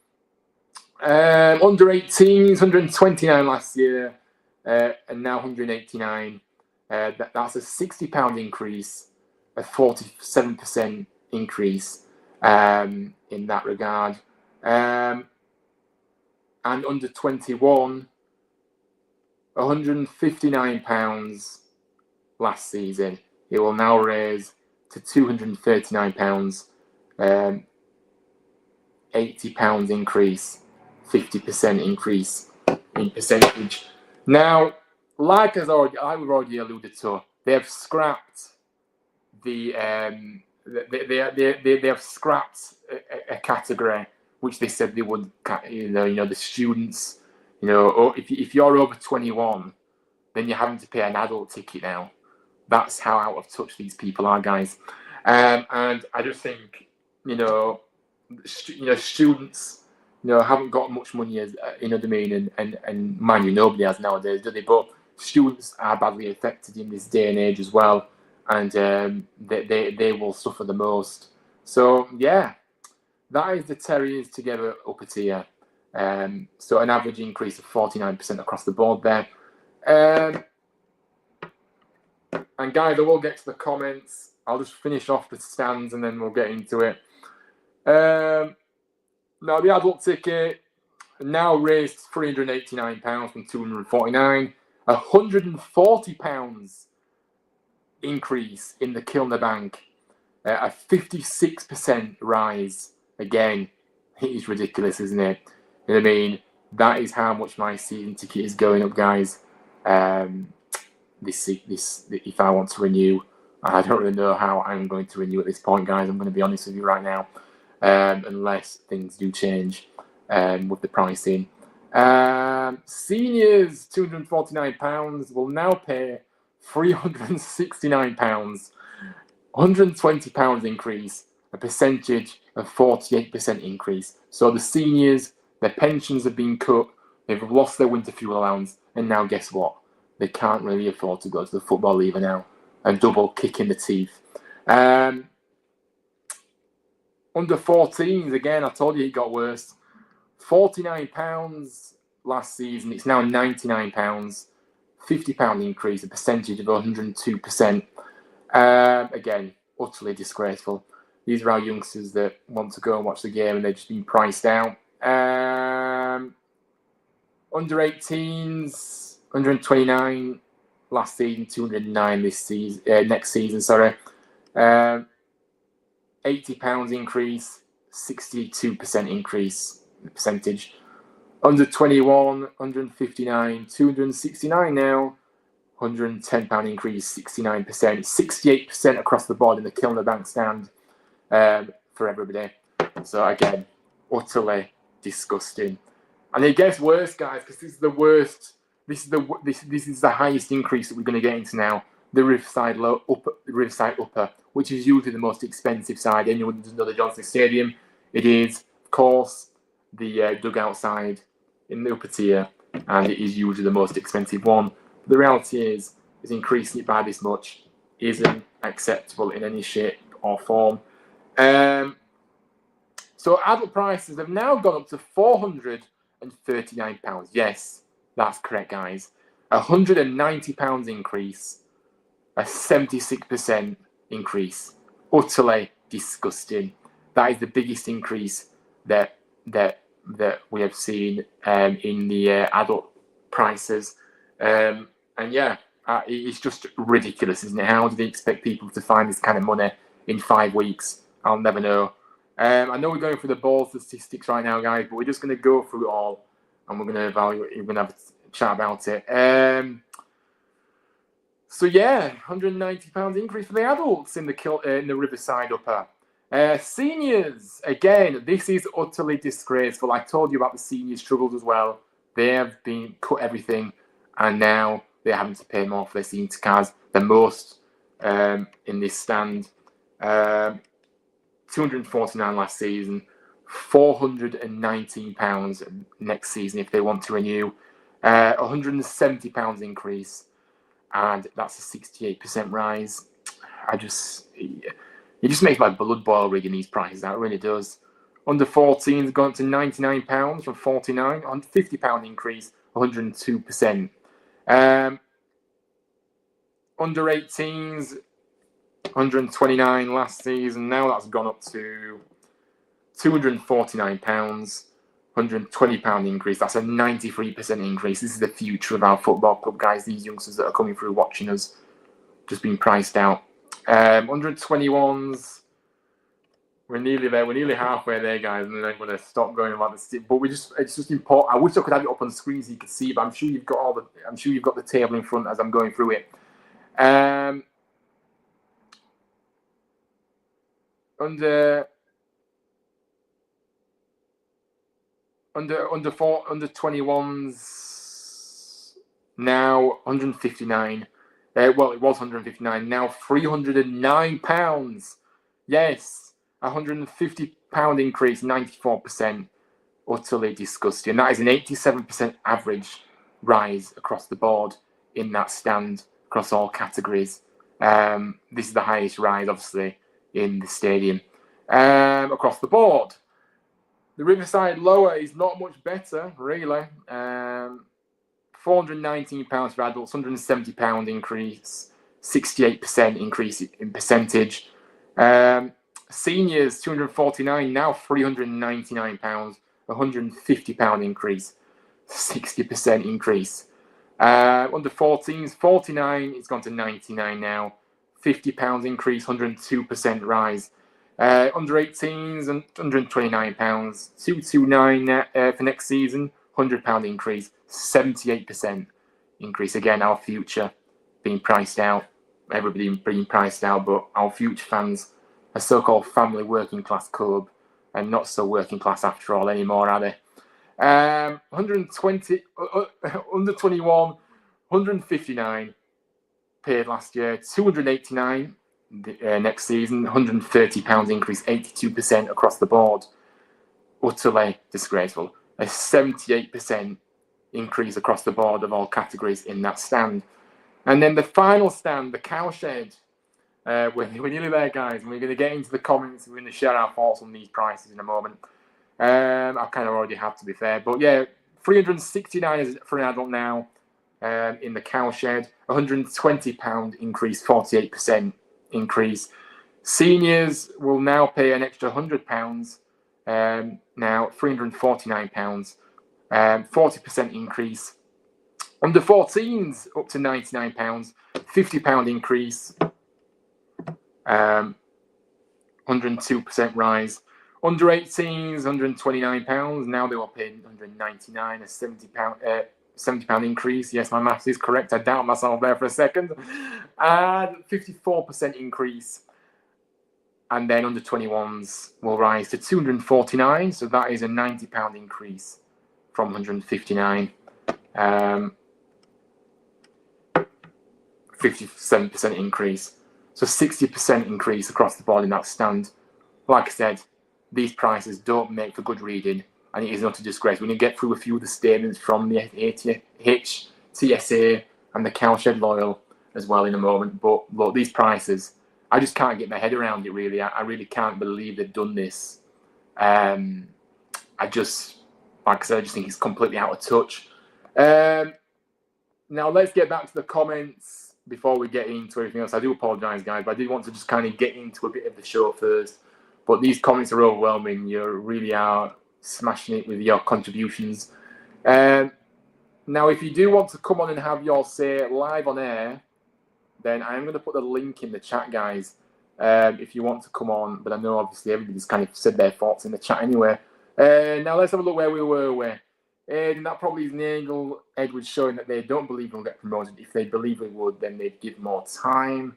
Under 18s, 129 last year, and now 189. That's a £60 increase, a 47% increase in that regard. And under 21, £159 last season. It will now raise to £239, £80 increase. 50% increase in percentage. Now, like we've already alluded to, they have scrapped they have scrapped a category which they said they would, the students, or if you're over 21, then you're having to pay an adult ticket now. That's how out of touch these people are, guys. And I just think, students, haven't got much money, as you know what I mean, and mind you, nobody has nowadays, do they? But students are badly affected in this day and age as well, and they will suffer the most. So yeah, that is the Terriers together upper tier. So an average increase of 49% across the board there. And guys, I will get to the comments. I'll just finish off the stands and then we'll get into it. Now the adult ticket now raised £389 from £249. £140 increase in the Kilner Bank. A 56% rise. Again, it is ridiculous, isn't it? You know what I mean? That is how much my season ticket is going up, guys. This if I want to renew, I don't really know how I'm going to renew at this point, guys. I'm going to be honest with you right now, unless things do change with the pricing. Seniors, £249 will now pay £369, £120 increase, a percentage of 48% increase. So the seniors, their pensions have been cut, they've lost their winter fuel allowance, and now guess what? They can't really afford to go to the football either now. A double kick in the teeth. Under 14s, again, I told you it got worse. £49 last season, it's now £99. £50 increase, a percentage of 102%. Again, utterly disgraceful. These are our youngsters that want to go and watch the game and they've just been priced out. Under 18s, 129 last season, 209 this season, next season, sorry. £80 increase, 62% increase percentage. Under 21, 159, 269 now, £110 increase, 69%, 68% across the board in the Kilner Bank stand for everybody. So again, utterly disgusting. And it gets worse, guys, because this is the worst. This is the highest increase that we're going to get into now. The Riverside upper, which is usually the most expensive side. Anyone who doesn't know the Johnson Stadium, it is, of course, the dugout side in the upper tier, and it is usually the most expensive one. The reality is increasing it by this much isn't acceptable in any shape or form. So adult prices have now gone up to £439. Yes, that's correct, guys. £190 increase, a 76% increase. Utterly disgusting. That is the biggest increase that we have seen in the adult prices. And yeah, it's just ridiculous, isn't it? How do they expect people to find this kind of money in 5 weeks? I'll never know. I know we're going through the ball statistics right now, guys, but we're just going to go through it all and we're going to evaluate. We're going to have a chat about it. So yeah, £190 increase for the adults in the Riverside upper. Seniors, again, this is utterly disgraceful. I told you about the senior struggles as well. They have been cut everything, and now they're having to pay more for their senior cards. The most in this stand. 249 last season, £419 next season if they want to renew. £170 increase, and that's a 68% rise. It just makes my blood boil rigging these prices out. It really does. Under 14s gone up to £99 from £49, on £50 increase, 102%. Under 18s, 129 last season. Now that's gone up to £249, £120 increase. That's a 93% increase. This is the future of our football club, guys. These youngsters that are coming through watching us just being priced out. 121s, We're nearly there. We're nearly halfway there, guys, and then I'm going to stop going about this. But it's just important. I wish I could have it up on the screen so you could see, but I'm sure you've got the table in front as I'm going through it. Under 21s now 159. Well, it was 159. Now £309. Yes, £150 increase, 94%. Utterly disgusting. And that is an 87% average rise across the board in that stand across all categories. This is the highest rise, obviously, in the stadium across the board. The Riverside lower is not much better, really. £419 for adults, £170 increase, 68% increase in percentage. Seniors, £249, now £399, £150 increase, 60% increase. Under 14s, 49, it's gone to 99 now, £50 increase, 102% rise. Under 18s, £129, 229 for next season, £100 increase, 78% increase. Again, our future being priced out, everybody being priced out, but our future fans, a so-called family working class club, and not so working class after all anymore, are they? 120 under 21, 159 paid last year, 289 next season, £130 increase, 82% across the board. Utterly disgraceful. A 78% increase across the board of all categories in that stand. And then the final stand, the cowshed. We're nearly there, guys. We're going to get into the comments. We're going to share our thoughts on these prices in a moment. I kind of already have, to be fair. But yeah, £369 for an adult now in the cowshed. £120 increase, 48% increase. Seniors will now pay an extra £100 now, £349, 40% increase. Under 14s up to £99, £50 increase, 102% rise. Under 18s, £129. Now they will pay £199, a £70 increase. Yes, my maths is correct. I doubt myself there for a second. And 54% increase. And then under 21s will rise to £249. So that is a £90 increase from £159. 57% increase. So 60% increase across the board in that stand. Like I said, these prices don't make for good reading, and it is not a disgrace. We're going to get through a few of the statements from the TSA and the Cowshed Loyal as well in a moment. But look, these prices, I just can't get my head around it, really. I really can't believe they've done this. Like I said, I just think it's completely out of touch. Now, let's get back to the comments before we get into everything else. I do apologise, guys, but I did want to just kind of get into a bit of the show first. But these comments are overwhelming. You really are smashing it with your contributions. Now, if you do want to come on and have your say live on air, then I'm going to put the link in the chat, guys, if you want to come on. But I know, obviously, everybody's kind of said their thoughts in the chat anyway. Now, let's have a look where we were. And that probably is Nagel Edwards showing that they don't believe they'll get promoted. If they believe they would, then they'd give more time.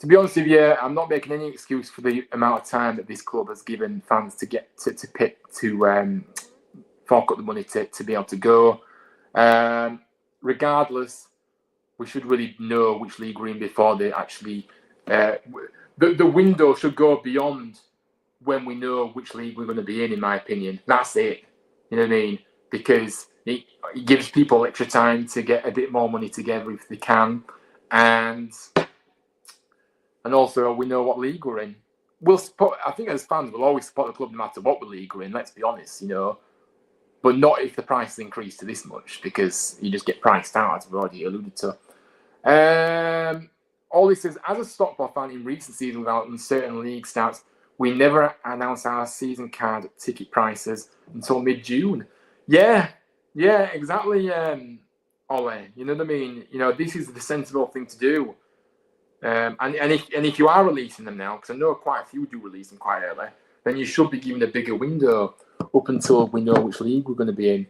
To be honest with you, I'm not making any excuse for the amount of time that this club has given fans to get to fork up the money to be able to go. Regardless, we should really know which league we're in before they actually... the window should go beyond when we know which league we're going to be in my opinion. That's it. You know what I mean? Because it gives people extra time to get a bit more money together if they can. And also, we know what league we're in. I think as fans, we'll always support the club no matter what league we're in, let's be honest, you know. But not if the price is increased to this much, because you just get priced out, as we've already alluded to. All this says, as a Stockport fan in recent seasons without uncertain league starts, we never announce our season card ticket prices until mid-June. Yeah, exactly, Ollie. You know what I mean? You know, this is the sensible thing to do. And if you are releasing them now, because I know quite a few do release them quite early, then you should be given a bigger window up until we know which league we're going to be in.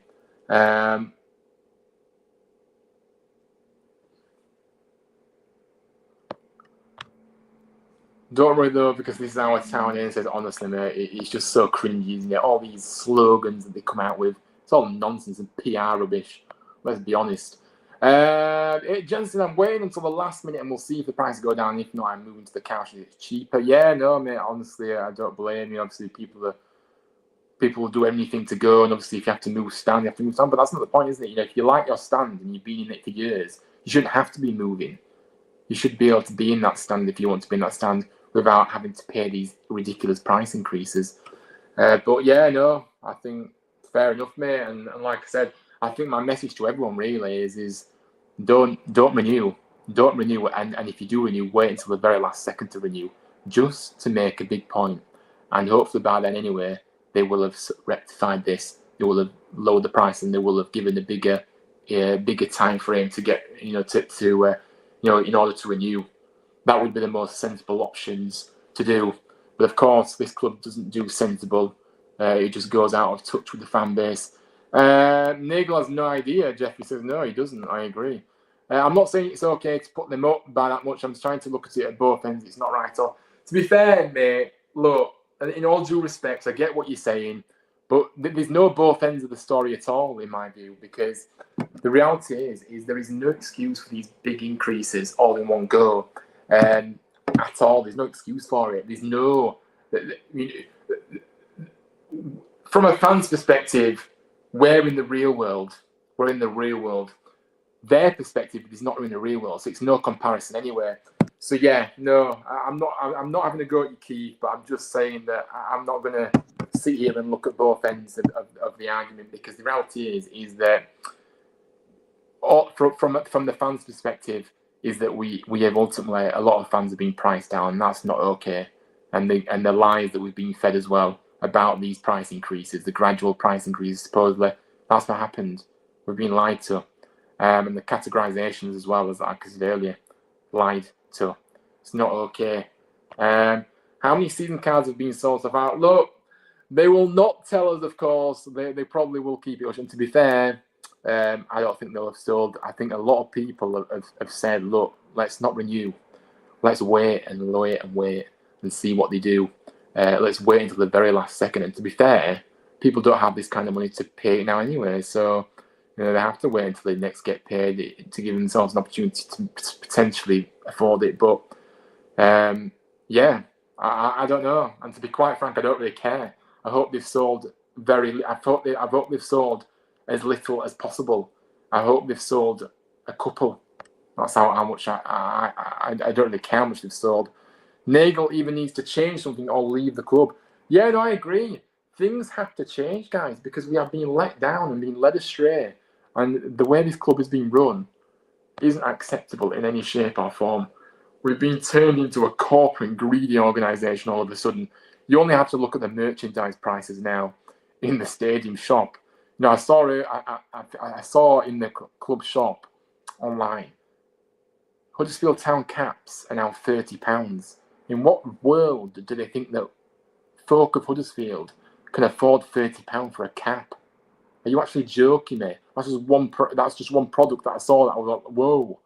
Don't worry though, because this is our town, and it says honestly, mate, it's just so cringy, isn't it? All these slogans that they come out with, it's all nonsense and PR rubbish. Let's be honest. Jensen, I'm waiting until the last minute, and we'll see if the prices go down. If not, I'm moving to the couch. It's cheaper. Yeah, no, mate. Honestly, I don't blame you. Obviously, people will do anything to go, and obviously, if you have to move stand, you have to move stand. But that's not the point, isn't it? You know, if you like your stand and you've been in it for years, you shouldn't have to be moving. You should be able to be in that stand if you want to be in that stand without having to pay these ridiculous price increases. But yeah, no, I think fair enough, mate. And like I said, I think my message to everyone really is don't renew. Don't renew, and if you do renew, wait until the very last second to renew, just to make a big point. And hopefully by then anyway, they will have rectified this. They will have lowered the price, and they will have given a bigger time frame to get, you know, in order to renew. That would be the most sensible options to do. But of course, this club doesn't do sensible. It just goes out of touch with the fan base. Nagel has no idea. Jeffrey says no, he doesn't. I agree. I'm not saying it's okay to put them up by that much. I'm trying to look at it at both ends. It's not right at all. To be fair, mate, look, in all due respect, I get what you're saying, but there's no both ends of the story at all, in my view, because the reality is there is no excuse for these big increases all in one go. At all. There's no excuse for it. There's no... From a fan's perspective, we're in the real world. We're in the real world. Their perspective is not in the real world, so it's no comparison anywhere. So yeah, no, I'm not having a go at you, Keith, but I'm just saying that I'm not going to sit here and look at both ends of the argument, because the reality is that from the fans' perspective, is that we have ultimately, a lot of fans have been priced down, and that's not okay. And the lies that we've been fed as well about these price increases, the gradual price increases, supposedly, that's what happened. We've been lied to. And the categorizations as well, as I said earlier, lied to. It's not okay. How many season cards have been sold so far? Look, they will not tell us, of course. They probably will keep it. And to be fair, I don't think they'll have sold. I think a lot of people have said, look, let's not renew. Let's wait and see what they do. Let's wait until the very last second. And to be fair, people don't have this kind of money to pay it now anyway. So, you know, they have to wait until they next get paid to give themselves an opportunity to potentially afford it. But, yeah, I don't know. And to be quite frank, I don't really care. I hope they've sold I hope they've sold as little as possible. I hope they've sold a couple. That's how much I don't really care how much they've sold. Nagel even needs to change something or leave the club. Yeah, no, I agree. Things have to change, guys, because we are being let down and being led astray. And the way this club is being run isn't acceptable in any shape or form. We've been turned into a corporate, greedy organisation all of a sudden. You only have to look at the merchandise prices now in the stadium shop. You know, I saw in the club shop online, Huddersfield Town caps are now £30. In what world do they think that folk of Huddersfield can afford £30 for a cap? Are you actually joking me? That's just one product that I saw that I was like, whoa.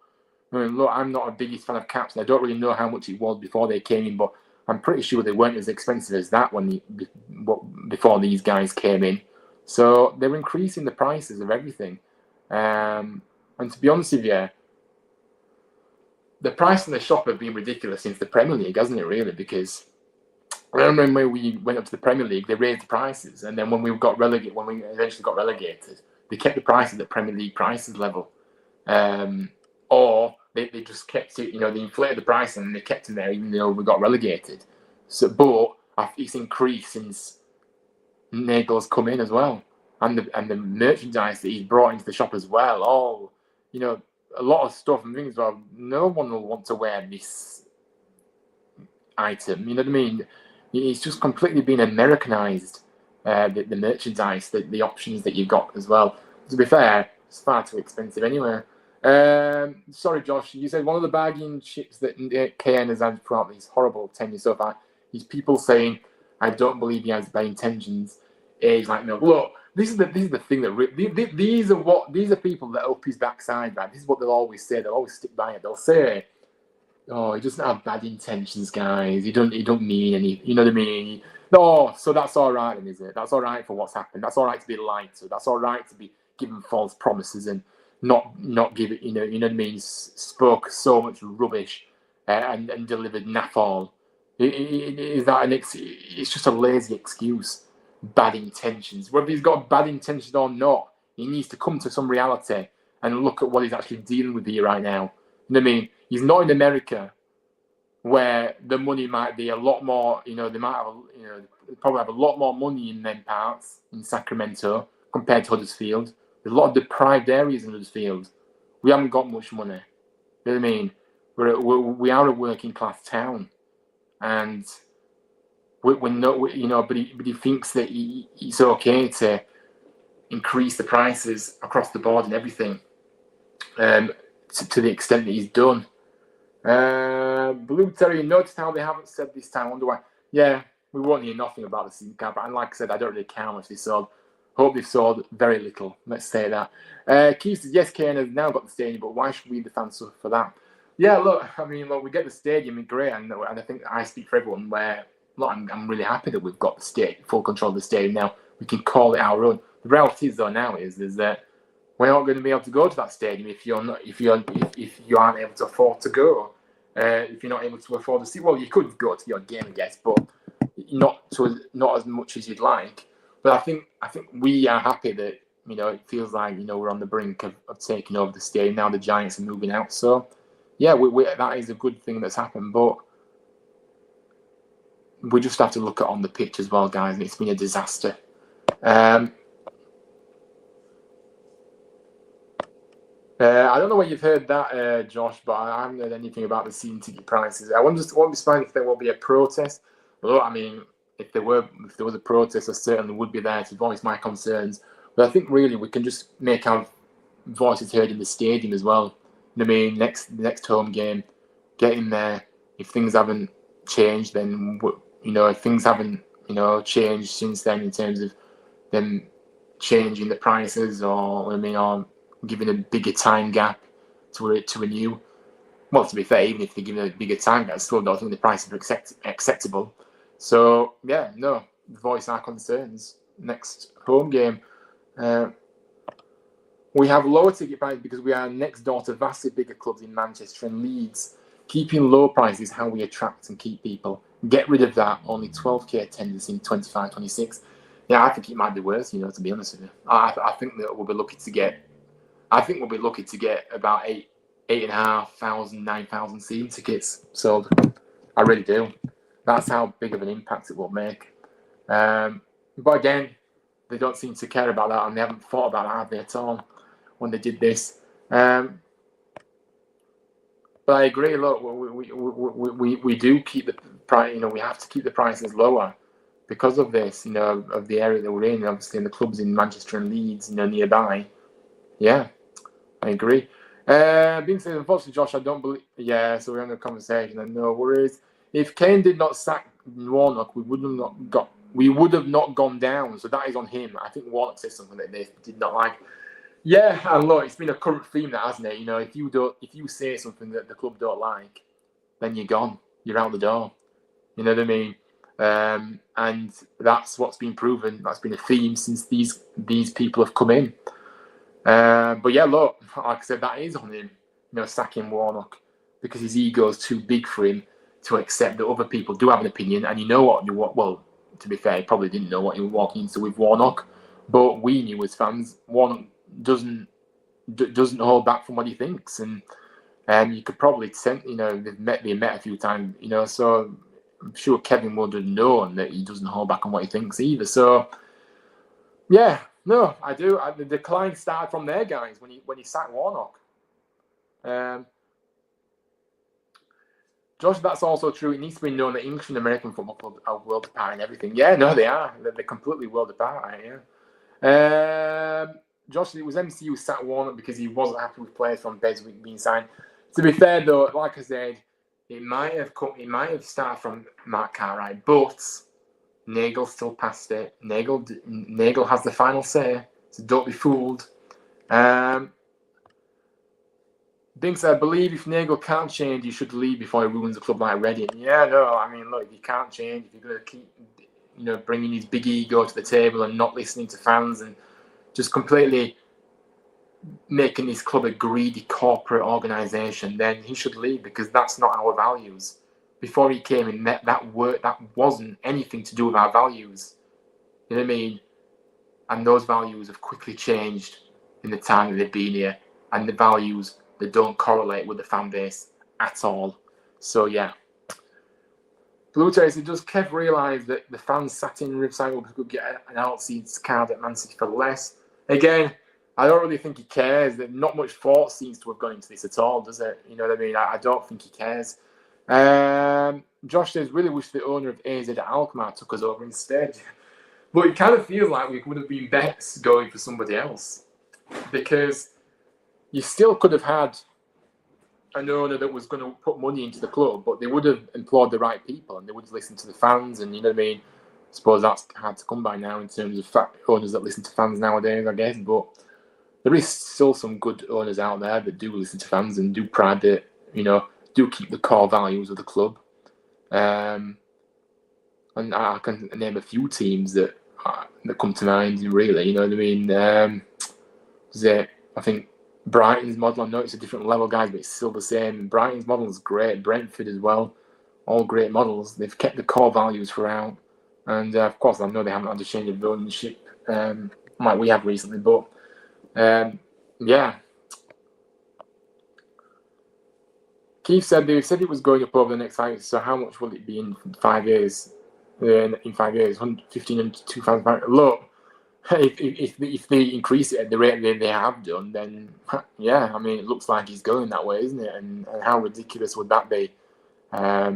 I mean, look, I'm not a biggest fan of caps, and I don't really know how much it was before they came in, but I'm pretty sure they weren't as expensive as that before these guys came in. So they're increasing the prices of everything. And to be honest with you, the price in the shop have been ridiculous since the Premier League, hasn't it, really? Because I remember when we went up to the Premier League, they raised the prices. And then when we eventually got relegated, they kept the prices at Premier League prices level. Or they just kept it, you know, they inflated the price and they kept them there even though we got relegated. So, but it's increased since Nagel's come in as well. And the merchandise that he's brought into the shop as well. All, you know, a lot of stuff and things. Well, no one will want to wear this item. You know what I mean? It's just completely been Americanized. The merchandise, the options that you've got as well. To be fair, it's far too expensive anyway. Sorry, Josh. You said one of the bargaining chips that KN has had throughout these horrible tenure so far is people saying, I don't believe he has bad intentions. He's like, no, look, this is the thing that these are people that up his backside, right? This is what they'll always say. They'll always stick by it. They'll say, "Oh, he doesn't have bad intentions, guys. He don't mean any. You know what I mean? No, so that's all right, then, is it? That's all right for what's happened. That's all right to be lied to. That's all right to be given false promises and not give it. You know what I mean? Spoke so much rubbish and delivered naff all. Is that an it's just a lazy excuse. Bad intentions. Whether he's got bad intentions or not, he needs to come to some reality and look at what he's actually dealing with here right now. You know what I mean? He's not in America, where the money might be a lot more. You know, they might have, probably have a lot more money in them parts in Sacramento compared to Huddersfield. There's a lot of deprived areas in Huddersfield. We haven't got much money. You know what I mean? We are a working class town, and we're not. But he thinks that it's okay to increase the prices across the board and everything, to the extent that he's done. Blue Terry, noticed how they haven't said this time. I wonder why. Yeah, we won't hear nothing about the season cap. And like I said, I don't really care how much they sold. Hope they've sold very little. Let's say that. Keith says, yes, Kane has now got the stadium, but why should we, the fans, suffer for that? Yeah, look, I mean, we get the stadium, and great, and I think I speak for everyone where, look, I'm really happy that we've got the stadium, full control of the stadium now. We can call it our own. The reality is, though, now is that we're not going to be able to go to that stadium if you aren't able to afford to go. If you're not able to afford to see, well, you could go to your game, I guess, but not as much as you'd like. But I think we are happy that it feels like we're on the brink of taking over the stadium now. The Giants are moving out, so yeah, that is a good thing that's happened. But we just have to look at on the pitch as well, guys. And it's been a disaster. I don't know where you've heard that, Josh, but I haven't heard anything about the season ticket prices. I won't be surprised if there will be a protest. But I mean, if there was a protest, I certainly would be there to voice my concerns. But I think really we can just make our voices heard in the stadium as well. I mean, next home game, get in there. If things haven't changed, then if things haven't changed since then in terms of them changing the prices, or giving a bigger time gap to renew. Well, to be fair, even if they give a bigger time gap, I still don't think the prices are acceptable. So yeah, no, voice our concerns. Next home game, we have lower ticket prices because we are next door to vastly bigger clubs in Manchester and Leeds. Keeping low prices is how we attract and keep people. Get rid of that. Only 12k attendance in 25-26. Yeah, I think it might be worse. To be honest with you, I think that we'll be lucky to get. I think we'll be lucky to get about 8,500, 9,000 season tickets sold. I really do. That's how big of an impact it will make. But again, they don't seem to care about that, and they haven't thought about that, have they, at all, when they did this. But I agree. Look, we do keep the price. We have to keep the prices lower because of this. Of the area that we're in. Obviously, in the clubs in Manchester and Leeds, nearby. Yeah, I agree. Being said, unfortunately, Josh, I don't believe. Yeah, so we're having a conversation, and no worries. If Kane did not sack Warnock, we would have not gone down. So that is on him. I think Warnock said something that they did not like. Yeah, and look, it's been a current theme, that, hasn't it? If you say something that the club don't like, then you're gone. You're out the door. You know what I mean? And that's what's been proven. That's been a theme since these people have come in. But yeah, look, like I said, that is on him. Sacking Warnock because his ego is too big for him to accept that other people do have an opinion. And well, to be fair, he probably didn't know what he was walking into with Warnock, but we knew as fans, Warnock doesn't hold back from what he thinks, and you could probably sense, they've met a few times, so I'm sure Kevin would have known that he doesn't hold back on what he thinks either. So yeah, no, I do. The decline started from there, guys, when he sacked Warnock. Josh, that's also true. It needs to be known that English and American football clubs are world apart in everything. Yeah, no, they are. They're completely world apart. Yeah. Josh, it was MCU who sacked Warnock because he wasn't happy with players from Beswick being signed. To be fair, though, like I said, it might have started from Mark Cartwright, but Nagel still passed it. Nagel has the final say, so don't be fooled. Binks, I believe if Nagel can't change, he should leave before he ruins a club like Reading. Yeah, no, I mean, look, if you can't change, if you're going to keep, bringing his big ego to the table and not listening to fans and just completely making his club a greedy corporate organisation, then he should leave, because that's not our values. Before he came in, that wasn't anything to do with our values. You know what I mean? And those values have quickly changed in the time that they've been here, and the values that don't correlate with the fan base at all. So yeah. Blue Jays, does Kev realise that the fans sat in Riverside could get an outside card at Man City for less? Again, I don't really think he cares. Not much thought seems to have gone into this at all, does it? You know what I mean? I don't think he cares. Josh says, really wish the owner of AZ at Alkmaar took us over instead. But it kind of feels like we would have been bets going for somebody else, because you still could have had an owner that was going to put money into the club, but they would have employed the right people and they would have listened to the fans. And you know what I mean? I suppose that's hard to come by now in terms of owners that listen to fans nowadays, I guess. But there is still some good owners out there that do listen to fans and do pride it, do keep the core values of the club. And I can name a few teams that come to mind, really. You know what I mean? I think Brighton's model, I know it's a different level, guys, but it's still the same. Brighton's model is great. Brentford as well. All great models. They've kept the core values throughout. And, of course, I know they haven't had a change of ownership like we have recently. But, yeah. Keith said they said it was going up over the next 5 years. So how much will it be in 5 years? In 5 years, 1,500 to 2,000. Look, if they increase it at the rate they have done, then yeah, I mean, it looks like he's going that way, isn't it? And how ridiculous would that be? Yeah,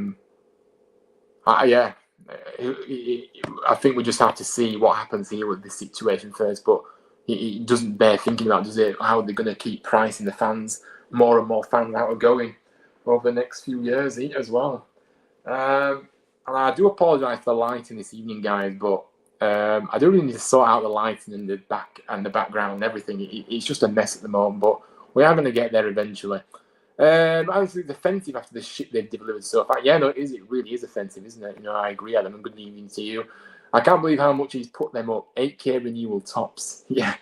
I think we just have to see what happens here with this situation first. But it doesn't bear thinking about, does it? How are they going to keep pricing the fans? More and more fans out are going over the next few years as well. And I do apologise for the lighting this evening, guys, but I do really need to sort out the lighting and the background and everything. It's just a mess at the moment, but we are going to get there eventually. Honestly, it's offensive after the shit they've delivered so far. Yeah, no, it is. It really is offensive, isn't it? I agree, Adam. Good evening to you. I can't believe how much he's put them up. 8K renewal tops. Yeah.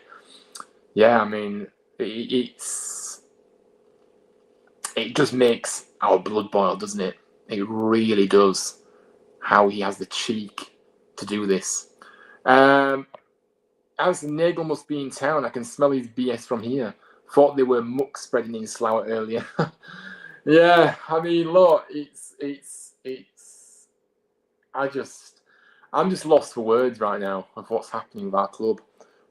I mean, it just makes our blood boil, doesn't it? It really does. How he has the cheek to do this. As Nagel must be in town, I can smell his BS from here. Thought they were muck spreading in Slough earlier. Yeah, I mean, look, I'm just lost for words right now of what's happening with our club.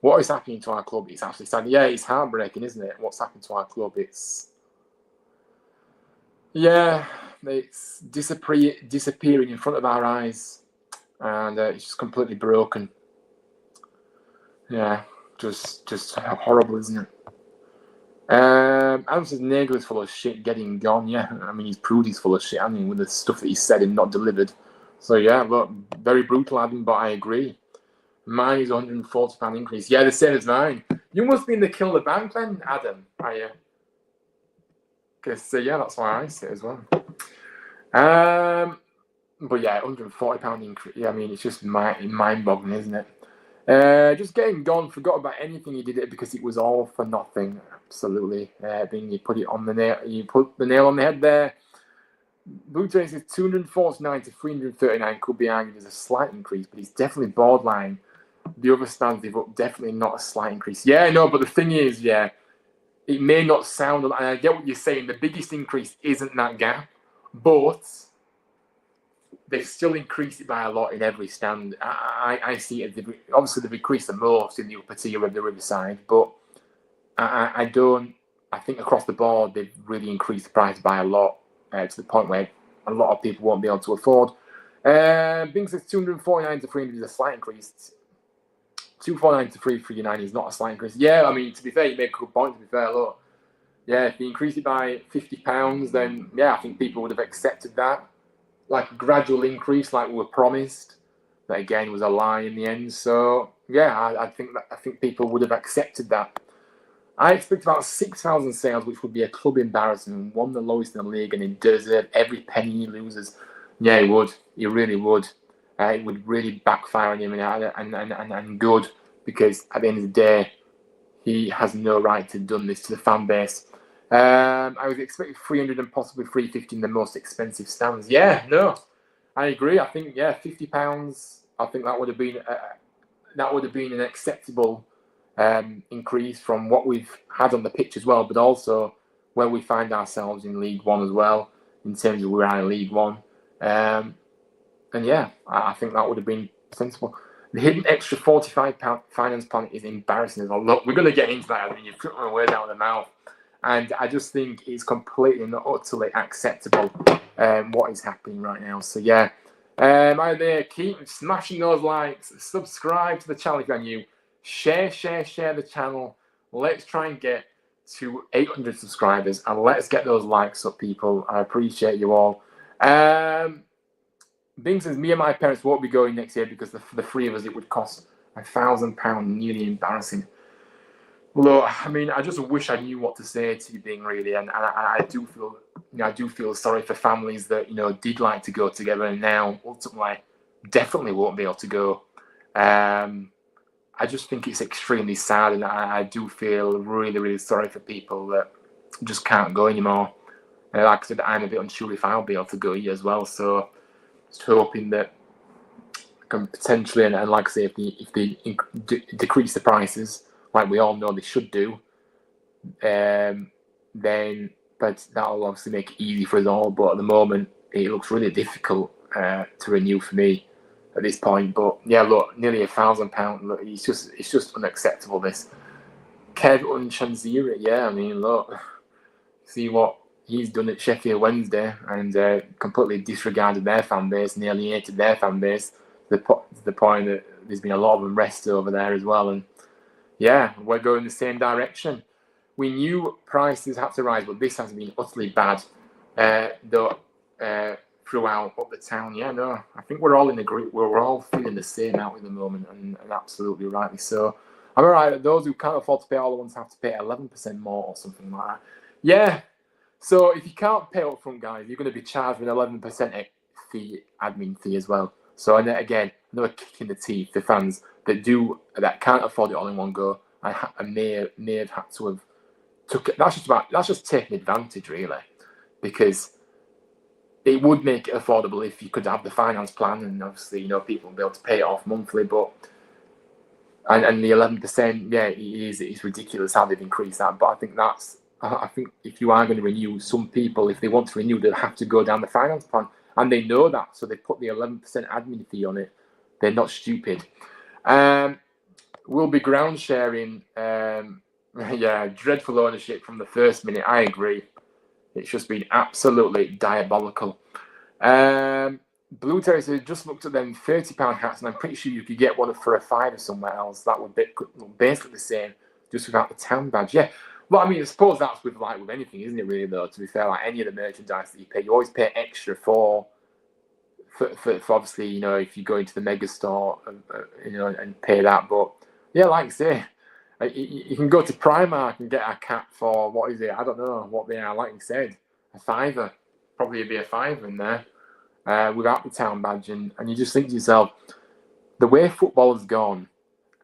What is happening to our club? It's actually sad. Yeah, it's heartbreaking, isn't it? What's happened to our club? It's disappearing in front of our eyes, and it's just completely broken. Yeah, just horrible, isn't it? Adam says Nagel is full of shit, getting gone. Yeah, I mean, he's proved he's full of shit, with the stuff that he said and not delivered. So yeah, look, very brutal, Adam, but I agree. Mine is £140 increase. Yeah, the same as mine. You must be in the kill the bank then, Adam, are you? Because yeah, that's why I say as well. But yeah, £140 increase. Yeah, I mean, it's just mind-boggling, isn't it? Just getting gone. Forgot about anything. He did it because it was all for nothing. Absolutely. You put it on the nail. You put the nail on the head there. Blue Jays says 249 to 339 could be argued as a slight increase, but it's definitely borderline. The other stands they've up, definitely not a slight increase. Yeah, no, but the thing is, yeah, it may not sound, and I get what you're saying. The biggest increase isn't that gap, but they've still increased it by a lot in every stand. I see it. Obviously, they've increased the most in the upper tier of the Riverside, but I think across the board they've really increased the price by a lot to the point where a lot of people won't be able to afford. Bing says 249 to 300 is a slight increase. 249 to 339 is not a slight increase. Yeah, I mean, to be fair, you make a good point. To be fair, look, yeah, if you increase it by £50, then yeah, I think people would have accepted that. Like a gradual increase, like we were promised. But again, it was a lie in the end. So yeah, I think people would have accepted that. I expect about 6,000 sales, which would be a club embarrassment. One of the lowest in the league, and he deserves every penny he loses. Yeah, he would. He really would. It would really backfire on him, and good, because at the end of the day, he has no right to have done this to the fan base. I was expecting 300 and possibly 350 in the most expensive stands. Yeah, no, I agree. I think £50. I think that would have been an acceptable increase from what we've had on the pitch as well, but also where we find ourselves in League One as well, in terms of we're in League One. And yeah, I think that would have been sensible. The hidden extra £45 finance plan is embarrassing as well. Look, we're going to get into that. I mean, you've put my words out of the mouth. And I just think it's completely and utterly acceptable what is happening right now. So yeah, out there, keep smashing those likes. Subscribe to the channel if you're new. Share the channel. Let's try and get to 800 subscribers. And let's get those likes up, people. I appreciate you all. Bing says, me and my parents won't be going next year because for the three of us it would cost £1,000, nearly embarrassing. Look, I mean, I just wish I knew what to say to you, Bing, really, and I do feel sorry for families that did like to go together and now ultimately definitely won't be able to go. I just think it's extremely sad, and I do feel really, really sorry for people that just can't go anymore. Like I said, I'm a bit unsure if I'll be able to go here as well, so just hoping that I can potentially, and like I say, if they decrease the prices, like we all know they should do, then but that'll obviously make it easy for us all. But at the moment, it looks really difficult to renew for me at this point. But yeah, look, nearly £1,000. Look, it's just unacceptable. This Kev Unchanzira, yeah, I mean, look, see what he's done at Sheffield Wednesday, and completely disregarded their fan base, and alienated their fan base to the point that there's been a lot of unrest over there as well. And yeah, we're going the same direction. We knew prices had to rise, but this has been utterly bad throughout up the town. Yeah, no, I think we're all in agreement. We're all feeling the same out at the moment, and absolutely rightly so. I'm alright. Those who can't afford to pay all at once have to pay 11% more or something like that. Yeah. So if you can't pay up front, guys, you're going to be charged with an 11% admin fee as well. So, and again, another kick in the teeth for fans that can't afford it all in one go. I may have had to have took it. That's just taking advantage, really, because it would make it affordable if you could have the finance plan, and obviously people will be able to pay it off monthly. But and the 11%, yeah, it's ridiculous how they've increased that. But I think if you are going to renew, some people, if they want to renew, they'll have to go down the finance plan, and they know that, so they put the 11% admin fee on it. They're not stupid. We'll be ground sharing. Yeah, dreadful ownership from the first minute. I agree. It's just been absolutely diabolical. Blue Terry says, just looked at them £30 hats, and I'm pretty sure you could get one for a £5 somewhere else. That would be basically the same, just without the town badge. Yeah. Well, I mean, I suppose that's with anything, isn't it? Really, though. To be fair, like any of the merchandise that you pay, you always pay extra for obviously, if you go into the mega store, and pay that. But yeah, like I say, you can go to Primark and get a cap for, what is it? I don't know what they are. Like you said, a £5. Probably be a £5 in there without the town badge, and you just think to yourself, the way football has gone,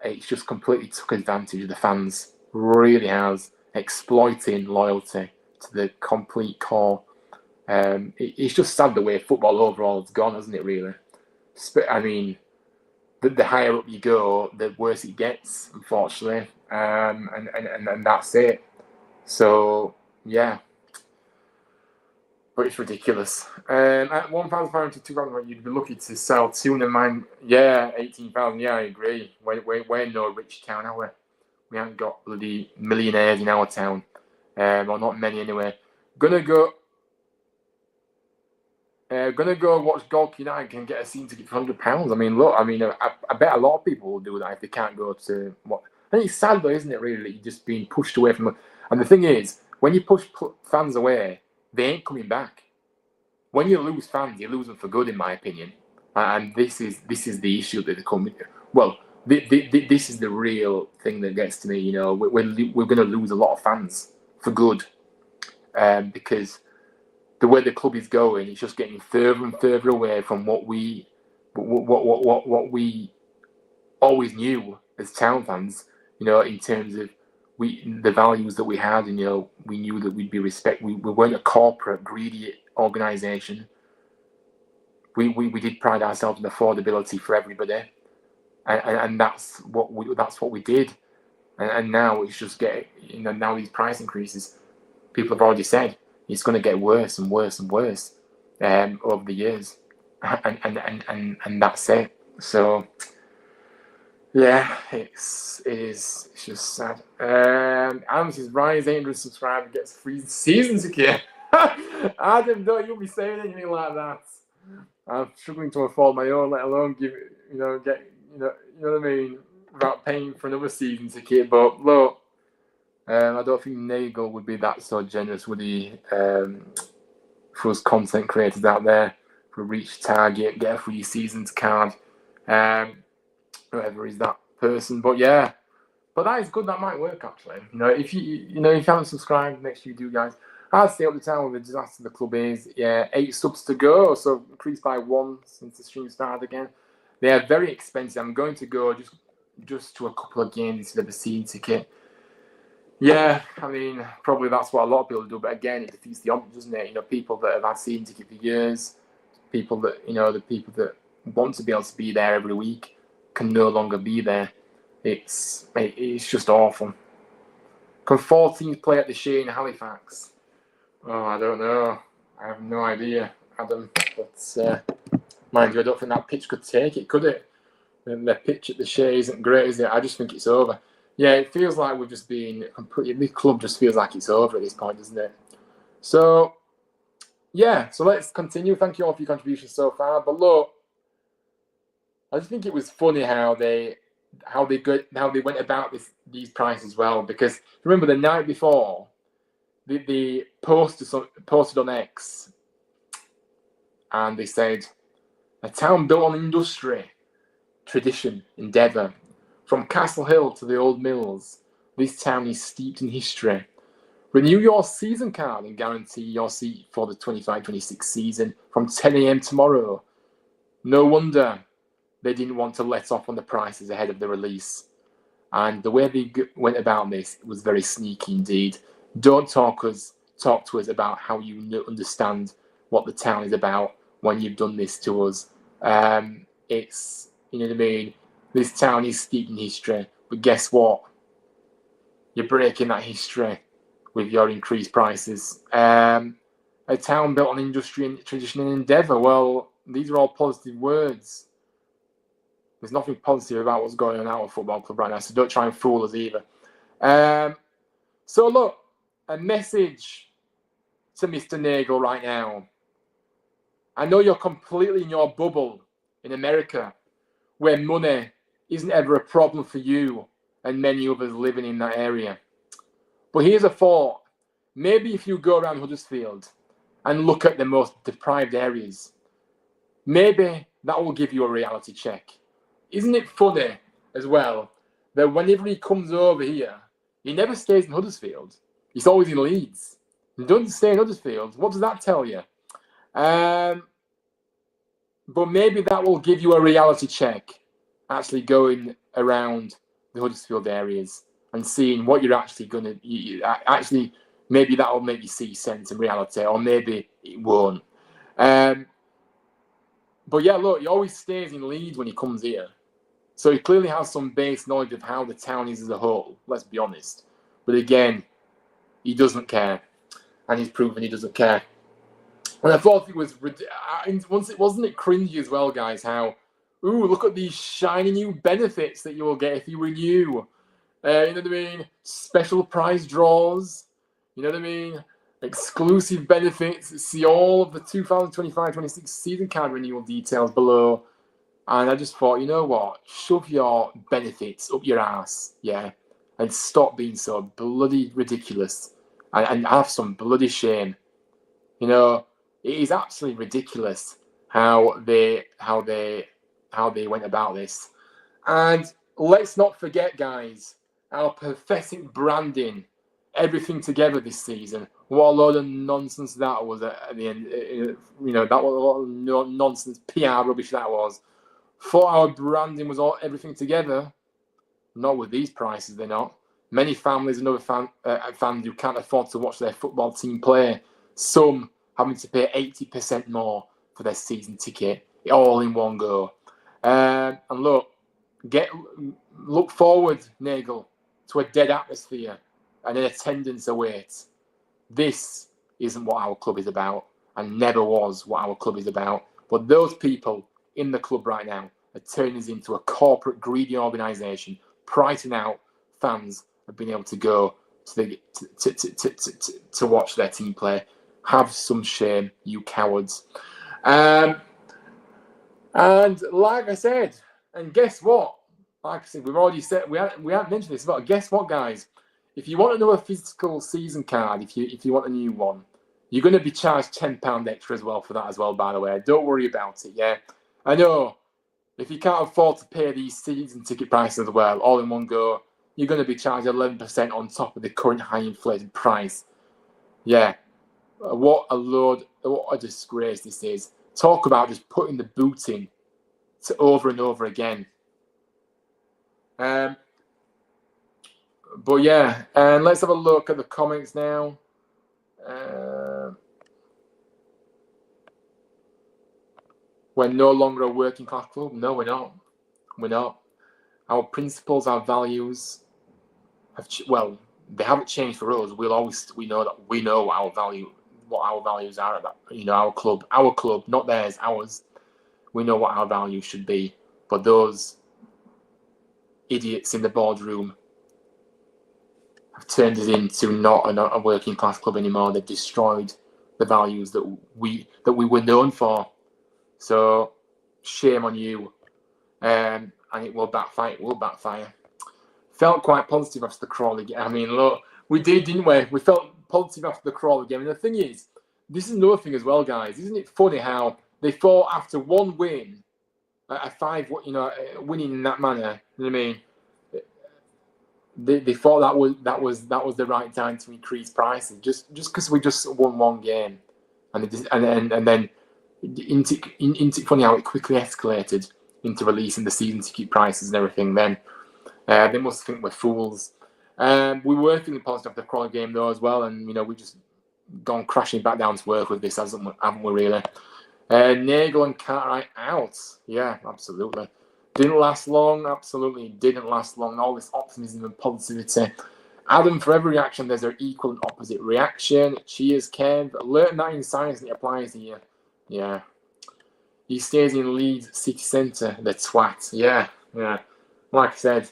it's just completely took advantage of the fans. Really has, exploiting loyalty to the complete core. It's just sad the way football overall has gone, hasn't it, really? I mean, the higher up you go, the worse it gets, unfortunately. And that's it. So, yeah. But it's ridiculous. At 1,500 to 2,000, you'd be lucky to sell 209. Yeah, 18,000. Yeah, I agree. We're no rich town, are we? We haven't got bloody millionaires in our town. Or not many anyway. Gonna go watch Golf United and get a season ticket for £100. I mean, look, I bet a lot of people will do that if they can't go to what. I think it's sad though, isn't it? Really, that you're just being pushed away from. And the thing is, when you push fans away, they ain't coming back. When you lose fans, you lose them for good, in my opinion. And this is the issue that the company. Well, this is the real thing that gets to me. You know, we're going to lose a lot of fans for good, because the way the club is going, it's just getting further and further away from what we always knew as town fans. You know, in terms of the values that we had, and you know, we knew that we'd be respect. We weren't a corporate, greedy organisation. We did pride ourselves in affordability for everybody, and that's what we did. And now it's just now these price increases. People have already said it's going to get worse and worse and worse over the years, and that's it. So yeah, it's just sad. Adam says Ryan's 800 subscriber gets free season ticket. Adam, don't you be saying anything like that. I'm struggling to afford my own, let alone get what I mean, without paying for another season ticket. But look, I don't think Nagel would be that so generous, would he? For us content creators out there, for reach target, get a free seasons card, whoever is that person. But yeah, but that is good. That might work actually. You know, if you haven't subscribed, make sure you do, guys. I'll stay up the time with the disaster the club is. Yeah, 8 subs to go, so increased by 1 since the stream started again. They are very expensive. I'm going to go just to a couple of games instead of a season ticket. Yeah, I mean, probably that's what a lot of people do. But again, it defeats the object, doesn't it? You know, people that have had season ticket for years, people that the people that want to be able to be there every week can no longer be there. It's just awful. Can 4 teams play at the Shea in Halifax? Oh, I don't know. I have no idea, Adam. But mind you, I don't think that pitch could take it, could it? And the pitch at the Shea isn't great, is it? I just think it's over. Yeah, it feels like we've just been completely. The club just feels like it's over at this point, doesn't it? So, yeah. So let's continue. Thank you all for your contributions so far. But look, I just think it was funny how they went about these prices as well. Because remember the night before, they posted on X, and they said, "A town built on industry, tradition, endeavour. From Castle Hill to the Old Mills, this town is steeped in history. Renew your season card and guarantee your seat for the 25-26 season from 10 a.m. tomorrow." No wonder they didn't want to let off on the prices ahead of the release. And the way they went about this was very sneaky indeed. Don't talk to us about how you understand what the town is about when you've done this to us. It's, you know what I mean? This town is steeped in history, but guess what? You're breaking that history with your increased prices. A town built on industry and tradition and endeavour. Well, these are all positive words. There's nothing positive about what's going on at our football club right now, so don't try and fool us either. So look, a message to Mr. Nagel right now. I know you're completely in your bubble in America, where money isn't ever a problem for you and many others living in that area. But here's a thought. Maybe if you go around Huddersfield and look at the most deprived areas, maybe that will give you a reality check. Isn't it funny as well that whenever he comes over here, he never stays in Huddersfield. He's always in Leeds. He doesn't stay in Huddersfield. What does that tell you? But maybe that will give you a reality check, actually going around the Huddersfield areas and seeing what you're actually going to... Actually, maybe that will make you see sense and reality, or maybe it won't. But yeah, look, he always stays in Leeds when he comes here. So he clearly has some base knowledge of how the town is as a whole, let's be honest. But again, he doesn't care. And he's proven he doesn't care. And I thought it was... Wasn't it cringy as well, guys, how... Ooh, look at these shiny new benefits that you will get if you renew. You know what I mean? Special prize draws. You know what I mean? Exclusive benefits. See all of the 2025-26 season card renewal details below. And I just thought, you know what? Shove your benefits up your ass, yeah? And stop being so bloody ridiculous. And have some bloody shame. You know, it is absolutely ridiculous how they went about this. And let's not forget, guys, our pathetic branding, everything together this season. What a load of nonsense that was at the end. That was a lot of nonsense PR rubbish that was. Thought our branding was everything together. Not with these prices, they're not. Many families and other fans who can't afford to watch their football team play. Some having to pay 80% more for their season ticket, all in one go. And look forward, Nagel, to a dead atmosphere and an attendance awaits. This isn't what our club is about, and never was what our club is about. But those people in the club right now are turning us into a corporate, greedy organisation, pricing out fans of being able to go to watch their team play. Have some shame, you cowards. And like I said, and guess what? Like I said, we've already said we haven't mentioned this, but guess what, guys? If you want another physical season card, if you want a new one, you're going to be charged £10 extra as well for that as well. By the way, don't worry about it. Yeah, I know. If you can't afford to pay these season ticket prices as well, all in one go, you're going to be charged 11% on top of the current high inflated price. Yeah, what a disgrace this is. Talk about just putting the boot in to over and over again. But yeah, and let's have a look at the comments now. We're no longer a working class club. No, we're not. We're not. Our principles, our values they haven't changed for us. We know what our values are at that. Our club, not theirs, ours. We know what our values should be. But those idiots in the boardroom have turned us into not a working class club anymore. They've destroyed the values that we were known for. So shame on you, and it will backfire. It will backfire. Felt quite positive after the Crawley game. I mean, look, we did, didn't we? We felt positive after the Crawley game. And the thing is, this is another thing as well, guys. Isn't it funny how they thought after one win, winning in that manner? You know what I mean? They thought that was the right time to increase prices just because we just won one game, and then funny how it quickly escalated into releasing the season ticket prices and everything. Then they must think we're fools. We were feeling positive after the Crawley game though as well, and we just gone crashing back down to earth with this, haven't we really? Nagel and Cartwright out. Yeah, absolutely. Didn't last long. Absolutely didn't last long. All this optimism and positivity. Adam, for every reaction, there's an equal and opposite reaction. Cheers, Kev. Learn that in science and it applies here. Yeah. He stays in Leeds city centre, the twat. Yeah. Like I said,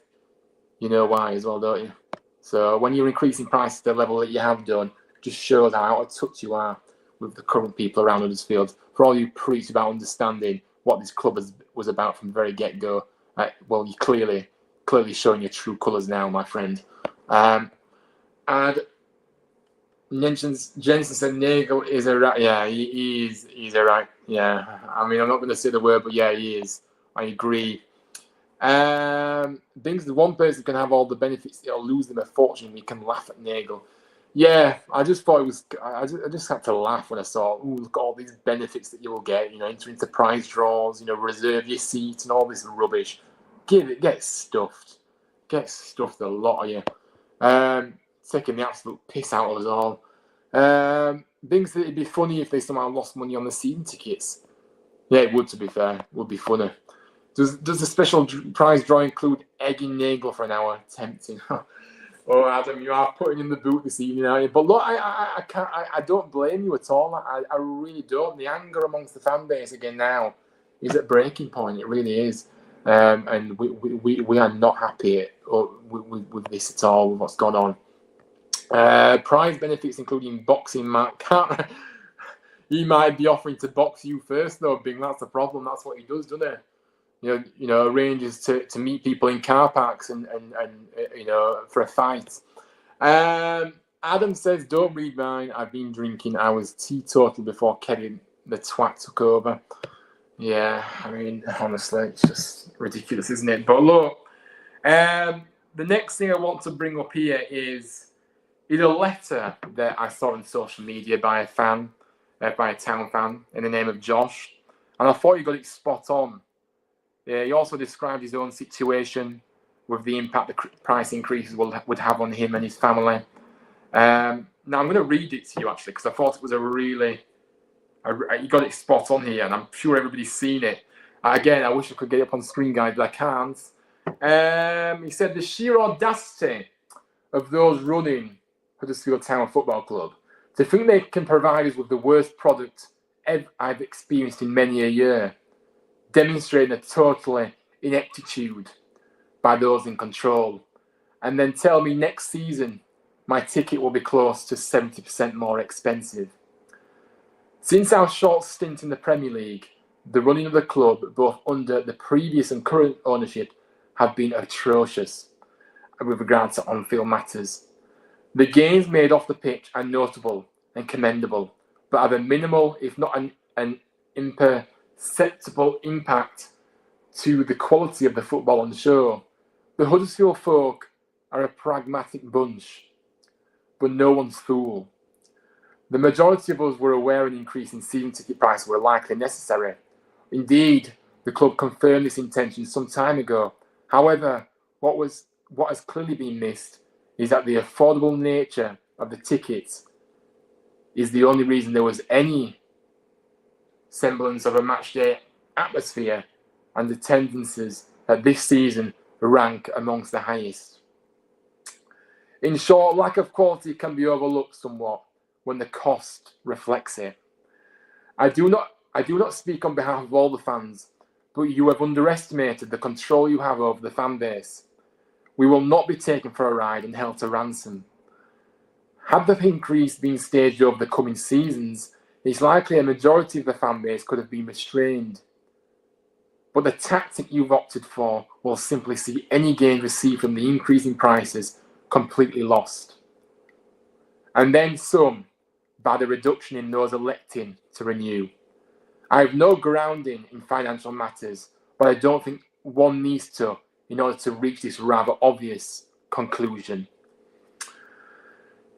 you know why as well, don't you? So when you're increasing prices to the level that you have done, just shows how out of touch you are with the current people around Huddersfield. For all you preach about understanding what this club was about from the very get-go, well, you're clearly showing your true colours now, my friend. And Jensen said Nagel is a right. Yeah, he's a right. Yeah, I mean, I'm not going to say the word, but yeah, he is. I agree. Things the one person can have all the benefits, they'll lose them a fortune. We can laugh at Nagel. Yeah, I just thought it was. I just had to laugh when I saw. Look at all these benefits that you'll get. Enter into prize draws. Reserve your seat and all this rubbish. Get stuffed. Get stuffed, a lot of you. Taking the absolute piss out of us all. Thinks that it'd be funny if they somehow lost money on the season tickets. Yeah, it would. To be fair, would be funny. Does the special prize draw include egging Nagel for an hour? Tempting. Oh, Adam, you are putting in the boot this evening, aren't you? But look, I don't blame you at all. I really don't. The anger amongst the fan base again now is at breaking point. It really is, and we are not happy with this at all. With what's gone on. Prize benefits including boxing match. He might be offering to box you first, though, Bing. That's the problem. That's what he does, doesn't he? Arranges to meet people in car parks and for a fight. Adam says, don't read mine. I've been drinking. I was teetotal before Kevin the twat took over. Yeah, I mean, honestly, it's just ridiculous, isn't it? But look, the next thing I want to bring up here is a letter that I saw on social media by a fan, by a town fan, in the name of Josh, and I thought he got it spot on. He also described his own situation with the impact the price increases would have on him and his family. Now I'm going to read it to you actually because I thought it was you got it spot on here, and I'm sure everybody's seen it. Again, I wish I could get it up on screen, guys, but I can't. He said the sheer audacity of those running Huddersfield Town Football Club to think they can provide us with the worst product I've experienced in many a year, demonstrating a total ineptitude by those in control, and then tell me next season my ticket will be close to 70% more expensive. Since our short stint in the Premier League, the running of the club, both under the previous and current ownership, have been atrocious with regard to on-field matters. The gains made off the pitch are notable and commendable, but have a minimal, if not an imperceptible impact to the quality of the football on show. The Huddersfield folk are a pragmatic bunch, but no one's fool. The majority of us were aware an increase in season ticket prices were likely necessary. Indeed, the club confirmed this intention some time ago. However, what has clearly been missed is that the affordable nature of the tickets is the only reason there was any semblance of a matchday atmosphere, and attendances at this season rank amongst the highest. In short, lack of quality can be overlooked somewhat when the cost reflects it. I do not speak on behalf of all the fans, but you have underestimated the control you have over the fan base. We will not be taken for a ride and held to ransom. Had the increase been staged over the coming seasons, it's likely a majority of the fan base could have been restrained. But the tactic you've opted for will simply see any gain received from the increase in prices completely lost. And then some, by the reduction in those electing to renew. I have no grounding in financial matters, but I don't think one needs to in order to reach this rather obvious conclusion.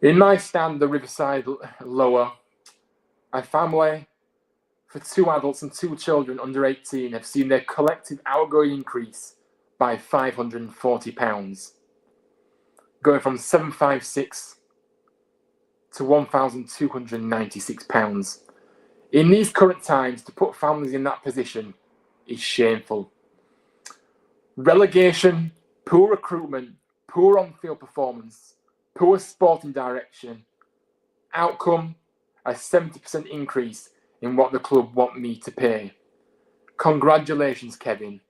In my stand, the Riverside Lower, a family for 2 adults and 2 children under 18 have seen their collective outgoing increase by £540, going from £756 to £1,296. In these current times, to put families in that position is shameful. Relegation, poor recruitment, poor on-field performance, poor sporting direction, outcome, a 70% increase in what the club want me to pay. Congratulations, Kevin.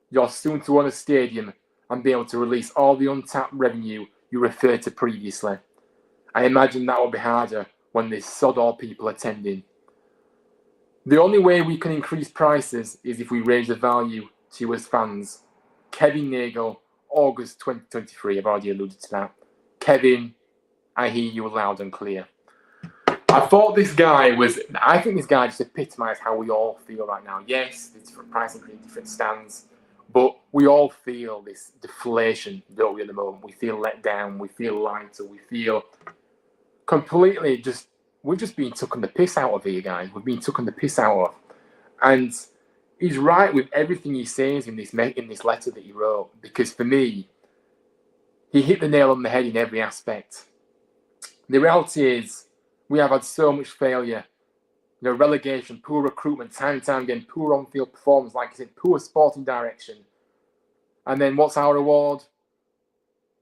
You're soon to own a stadium and be able to release all the untapped revenue you referred to previously. I imagine that will be harder when there's sod all people attending. The only way we can increase prices is if we raise the value to you as fans. Kevin Nagel, August 2023. I've already alluded to that. Kevin, I hear you loud and clear. I think this guy just epitomised how we all feel right now. Yes, there's different pricing for different stands, but we all feel this deflation, don't we, at the moment? We feel let down, we feel lighter, we feel completely we're just being taken the piss out of here, guys. We're being taken the piss out of. And he's right with everything he says in this letter that he wrote, because for me, he hit the nail on the head in every aspect. The reality is, we have had so much failure. Relegation, poor recruitment, time and time again, poor on-field performance, like I said, poor sporting direction. And then what's our reward?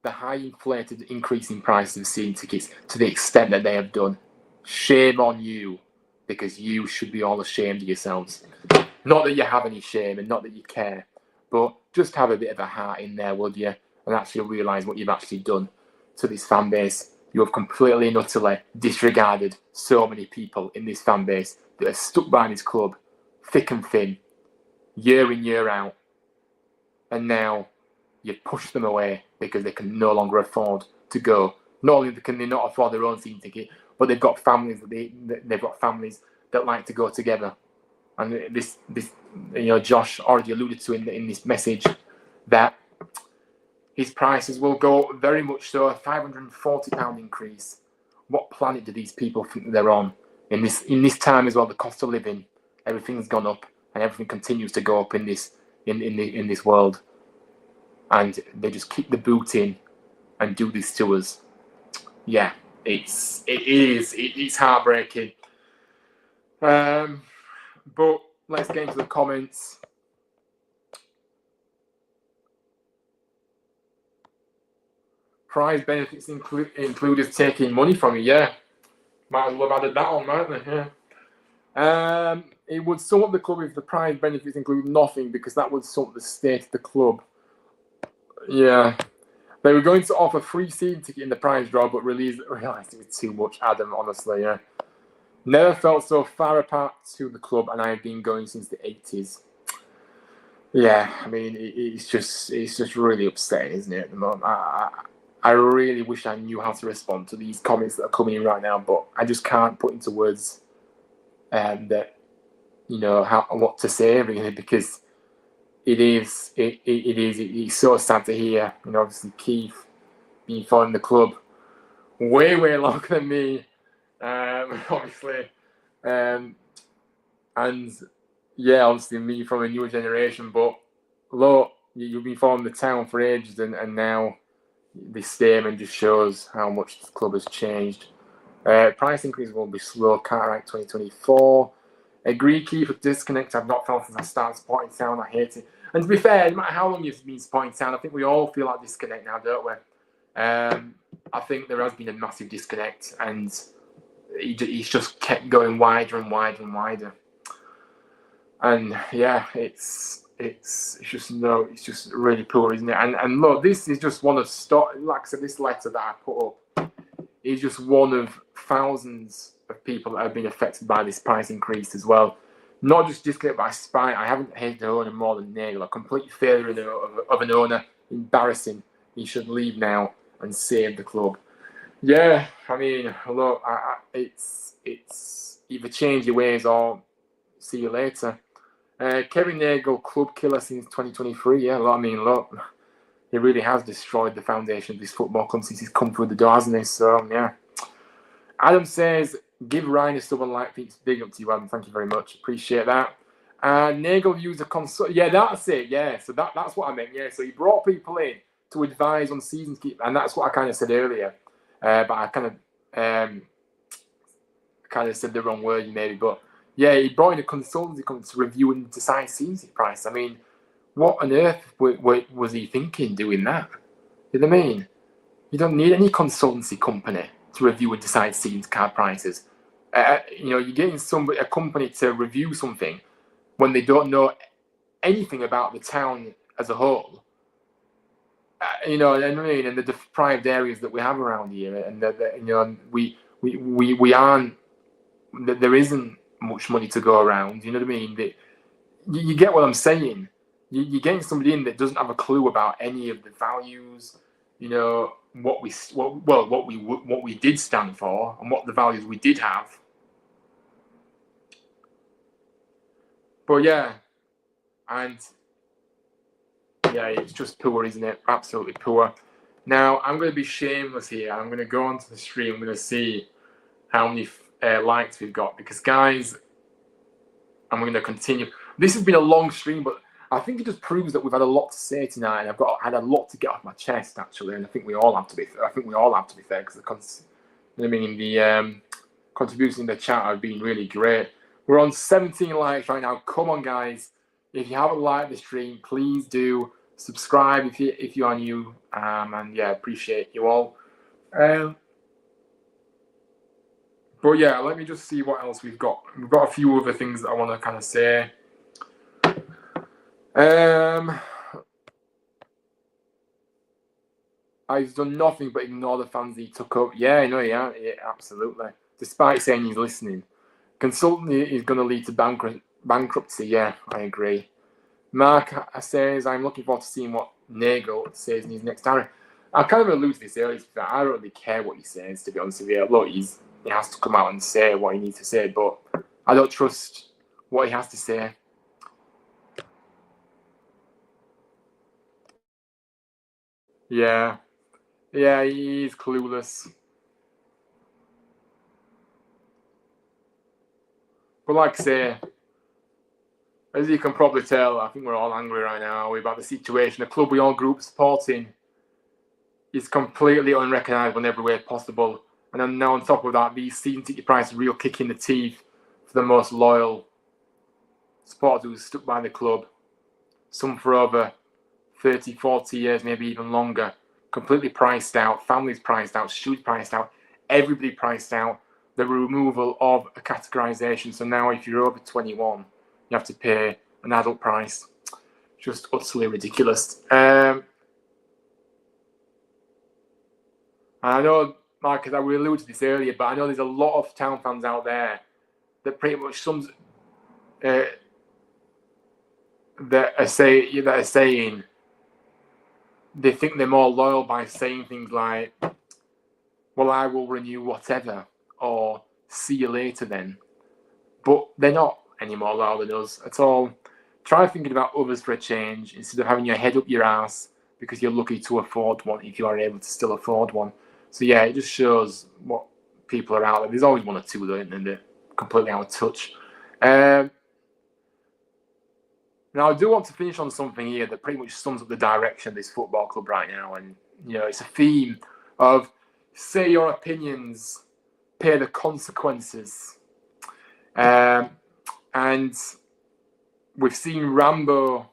The high inflated increase in prices of season tickets to the extent that they have done. Shame on you, because you should be all ashamed of yourselves. Not that you have any shame and not that you care, but just have a bit of a heart in there, would you? And actually realise what you've actually done to this fan base. You have completely and utterly disregarded so many people in this fan base that are stuck by this club, thick and thin, year in, year out. And now you've pushed them away because they can no longer afford to go. Not only can they not afford their own season ticket, but they've got families that like to go together. and this Josh already alluded to in this message that his prices will go very much so. A £540 increase. What planet do these people think they're on? In this time as well, the cost of living, everything's gone up, and everything continues to go up in this world. And they just kick the boot in and do this to us. Yeah, it's heartbreaking. But let's get into the comments. Prize benefits include us taking money from you. Yeah, might as well have added that on, mightn't they? Yeah. It would sum up the club if the prize benefits include nothing, because that would sum up the state of the club. Yeah. They were going to offer free season ticket in the prize draw, but realised it was too much, Adam, honestly, yeah. Never felt so far apart to the club, and I have been going since the 80s. Yeah, I mean, it's just really upsetting, isn't it, at the moment? I really wish I knew how to respond to these comments that are coming in right now, but I just can't put into words that, what to say, really, because it's so sad to hear. Obviously Keith been following the club way longer than me, obviously, and yeah, obviously me from a newer generation. But look, you've been following the town for ages, and now this statement just shows how much the club has changed. Price increase will be slow. Cartwright 2024. Agree, Keith, with disconnect I've not felt since I started supporting town. I hate it. And to be fair, no matter how long you've been supporting town, I think we all feel that disconnect now, don't we? I think there has been a massive disconnect, and he's just kept going wider and wider and wider. And yeah, it's just really poor, isn't it? And look, this is just one of like I said, this letter that I put up is just one of thousands of people that have been affected by this price increase as well. Not just disconnect by spite. I haven't hated the owner more than Nagel. A complete failure of an owner. Embarrassing. He should leave now and save the club. Yeah, I mean, look, it's either change your ways or see you later. Kevin Nagel, club killer since 2023. Yeah, I mean, look, he really has destroyed the foundation of this football club since he's come through the door, hasn't he? So, yeah. Adam says, give Ryan a stubborn like feet. Big up to you, Adam. Thank you very much. Appreciate that. Nagel used a consult. Yeah, that's it. Yeah, so that's what I meant. Yeah, so he brought people in to advise on season keep, and that's what I kind of said earlier. But I kind of said the wrong word, maybe. But yeah, he brought in a consultancy company to review and decide season price. I mean, what on earth was he thinking doing that? You know what I mean? You don't need any consultancy company to review and decide season card prices. You're getting a company to review something when they don't know anything about the town as a whole. And the deprived areas that we have around here, and we aren't. There isn't much money to go around. You know what I mean? You get what I'm saying. You're getting somebody in that doesn't have a clue about any of the values. What we did stand for and what the values we did have. But yeah, and yeah, it's just poor, isn't it? Absolutely poor. Now I'm going to be shameless here. I'm going to go onto the stream. I'm going to see how many likes we've got, because guys, I'm going to continue. This has been a long stream, but I think it just proves that we've had a lot to say tonight, and I've had a lot to get off my chest, actually, and I think we all have to be fair. Because the contributions in the chat have been really great. We're on 17 likes right now. Come on, guys! If you haven't liked the stream, please do subscribe if you are new. And yeah, appreciate you all. But yeah, let me just see what else we've got. We've got a few other things that I want to kind of say. I've done nothing but ignore the fans he took up. Yeah, yeah, absolutely. Despite saying he's listening. Consultant is going to lead to bankruptcy. Yeah, I agree. Mark says, I'm looking forward to seeing what Nagel says in his next time. I kind of alluded to this earlier. I don't really care what he says, to be honest with you. Look, he has to come out and say what he needs to say, but I don't trust what he has to say. Yeah, he's clueless. But like I say, as you can probably tell, I think we're all angry right now about the situation. The club we all grew up supporting is completely unrecognisable in every way possible. And then now on top of that, these season ticket prices are a real kick in the teeth for the most loyal supporters who stuck by the club. Some for over 30, 40 years, maybe even longer. Completely priced out, families priced out, students priced out, everybody priced out. The removal of a categorisation. So now if you're over 21, you have to pay an adult price. Just utterly ridiculous. And I know, Marcus, I alluded to this earlier, but I know there's a lot of Town fans out there that pretty much that are saying they think they're more loyal by saying things like, well, I will renew whatever, or see you later then. But they're not any more loyal than us at all. Try thinking about others for a change instead of having your head up your ass because you're lucky to afford one if you are able to still afford one. So yeah, it just shows what people are out there. There's always one or two though, and they're completely out of touch. Now I do want to finish on something here that pretty much sums up the direction of this football club right now, and it's a theme of say your opinions, pay the consequences. And we've seen Rambo,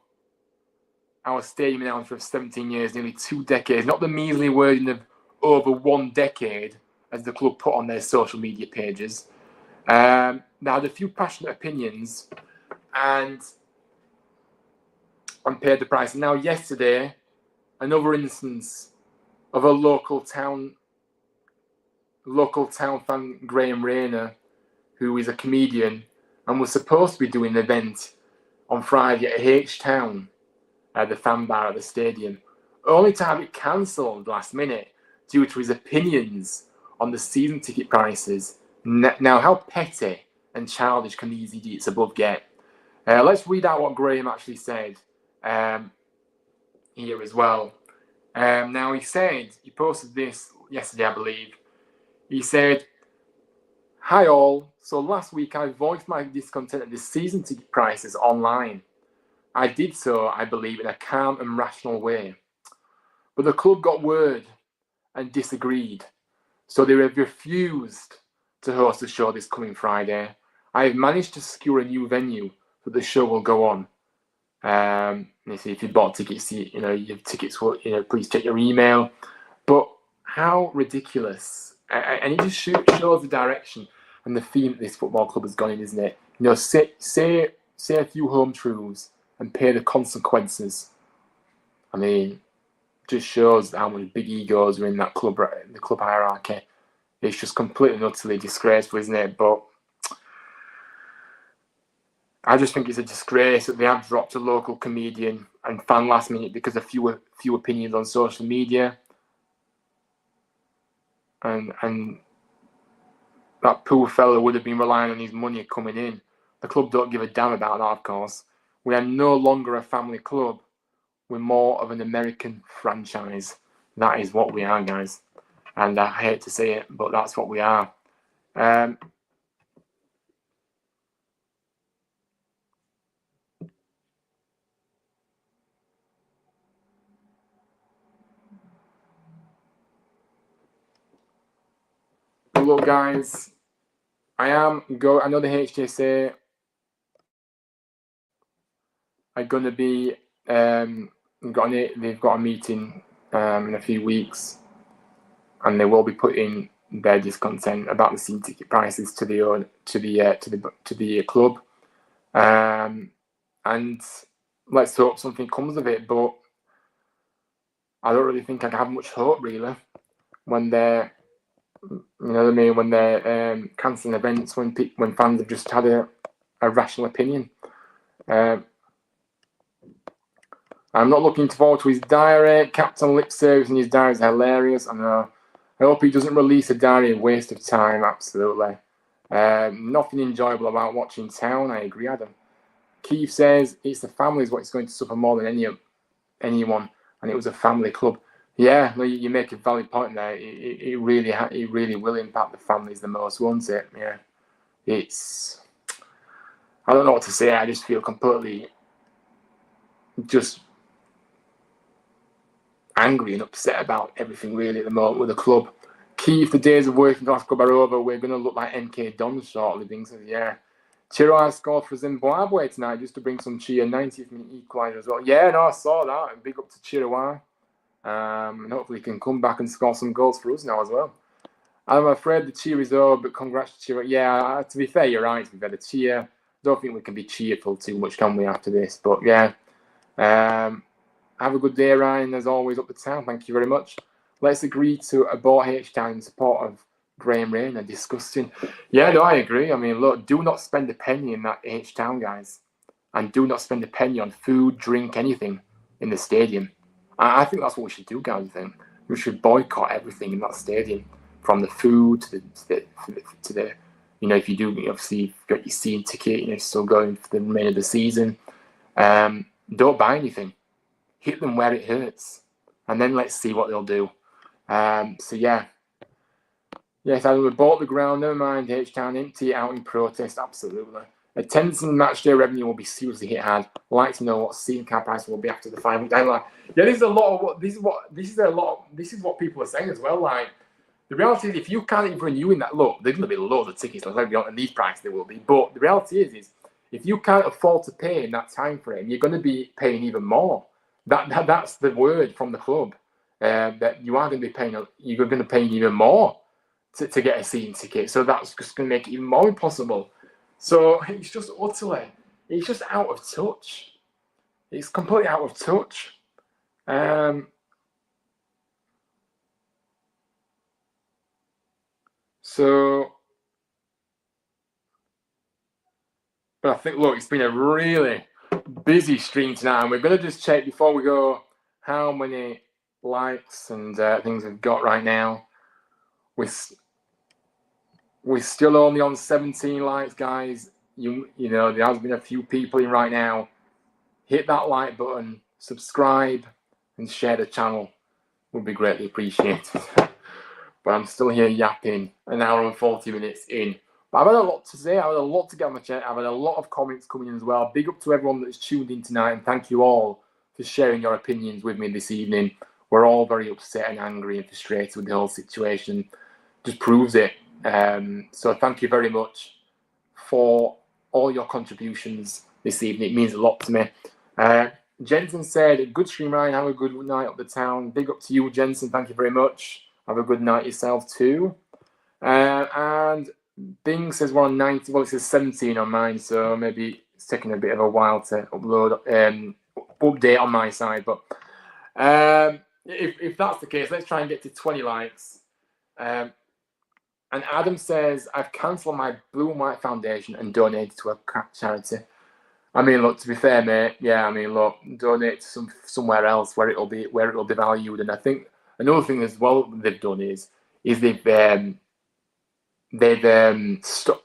our stadium announcer of 17 years, nearly 2 decades, not the measly wording of over 1 decade, as the club put on their social media pages. Now, had a few passionate opinions and paid the price. Now, yesterday, another instance of a local town fan, Graham Rayner, who is a comedian and was supposed to be doing an event on Friday at H-Town, the fan bar at the stadium, only to have it cancelled last minute due to his opinions on the season ticket prices. Now, how petty and childish can these idiots above get? Let's read out what Graham actually said here as well. Now, he posted this yesterday, I believe. He said, "Hi all, so last week I voiced my discontent at the season ticket prices online. I did so, I believe, in a calm and rational way. But the club got word and disagreed, so they have refused to host the show this coming Friday. I have managed to secure a new venue so the show will go on. If you bought tickets, your tickets will, please check your email." But how ridiculous. And it just shows the direction and the theme that this football club has gone in, isn't it? Say a few home truths and pay the consequences. I mean, just shows how many big egos are in that club, the club hierarchy. It's just completely and utterly disgraceful, isn't it? But I just think it's a disgrace that they have dropped a local comedian and fan last minute because of few opinions on social media. And that poor fella would have been relying on his money coming in. The club don't give a damn about that, of course. We are no longer a family club. We're more of an American franchise. That is what we are, guys. And I hate to say it, but that's what we are. Look, guys, I know the HJSA are going to be they've got a meeting in a few weeks, and they will be putting their discontent about the season ticket prices to the club, and let's hope something comes of it. But I don't really think I have much hope, really, when they're when they're cancelling events when fans have just had a rational opinion. I'm not looking forward to his diary. Captain lip service in his diary is hilarious. I know. I hope he doesn't release a diary. A waste of time, absolutely. Nothing enjoyable about watching Town. I agree, Adam. Keith says it's the family is what's going to suffer more than anyone, and it was a family club. Yeah, no, you make a valid point there. It really will impact the families the most, won't it? Yeah, it's. I don't know what to say. I just feel completely just angry and upset about everything really at the moment with the club. Keith, the days of working class club are over. We're going to look like MK Dons shortly. Bing says, yeah. Chiroa scored for Zimbabwe tonight just to bring some cheer. 90th minute equaliser as well. Yeah, no, I saw that. Big up to Chiroa. And hopefully he can come back and score some goals for us now as well. I'm afraid the cheer is over, but congrats to Chiroa. Yeah, to be fair, you're right. To be fair, the cheer. Don't think we can be cheerful too much, can we, after this? But yeah. Have a good day, Ryan. As always, up the town. Thank you very much. Let's agree to abort H-Town in support of Graham Rayner. Disgusting. Yeah, no, I agree. I mean, look, do not spend a penny in that H-Town, guys. And do not spend a penny on food, drink, anything in the stadium. I think that's what we should do, guys. I think we should boycott everything in that stadium, from the food to the you know, if you do, obviously, you've got your season ticket, you know, still going for the remainder of the season. Don't buy anything. Hit them where it hurts, and then let's see what they'll do. So yeah. Yes, I will bought the ground, never mind H-Town, empty it out in protest, absolutely. Attendance and match day revenue will be seriously hit hard. I'd like to know what season card price will be after the 5 week deadline. Yeah, this is what people are saying as well. Like, the reality is, if you can't even renew in that, look, there's going to be loads of tickets, like on these prices there will be. But the reality is if you can't afford to pay in that time frame, you're going to be paying even more. That's the word from the club. That you are going to be paying. You're going to pay even more to get a season ticket. So that's just going to make it even more impossible. So it's just out of touch. It's completely out of touch. But I think, look, it's been a really busy stream tonight, and we're going to just check before we go how many likes and things we've got right now. We're still only on 17 likes, guys. You know, there has been a few people in right now. Hit that like button, subscribe, and share the channel. Would be greatly appreciated. But I'm still here yapping, an hour and 40 minutes in. But I've had a lot to say. I've had a lot to get on my chat. I've had a lot of comments coming in as well. Big up to everyone that's tuned in tonight, and thank you all for sharing your opinions with me this evening. We're all very upset and angry and frustrated with the whole situation. Just proves it. So thank you very much for all your contributions this evening. It means a lot to me. Jensen said, good stream, Ryan. Have a good night up the town. Big up to you, Jensen. Thank you very much. Have a good night yourself too. And Bing says we're on 90. Well, it says 17 on mine, so maybe it's taking a bit of a while to upload, update on my side. But if that's the case, let's try and get to 20 likes. And Adam says, I've cancelled my Blue and White Foundation and donated to a charity. I mean, look, to be fair, mate, yeah, I mean, look, donate to somewhere else where it'll be valued. And I think another thing as well they've done is they've stopped.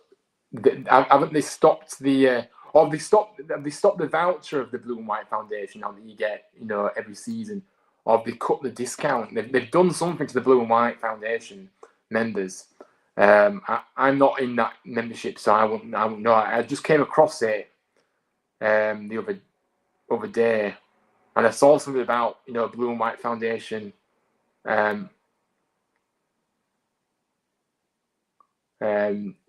Haven't they stopped the or they stopped the voucher of the Blue and White Foundation now that you get, you know, every season, or they cut the discount. They've done something to the Blue and White Foundation members. I'm not in that membership, so I wouldn't know. I just came across it the other day, and I saw something about, you know, Blue and White Foundation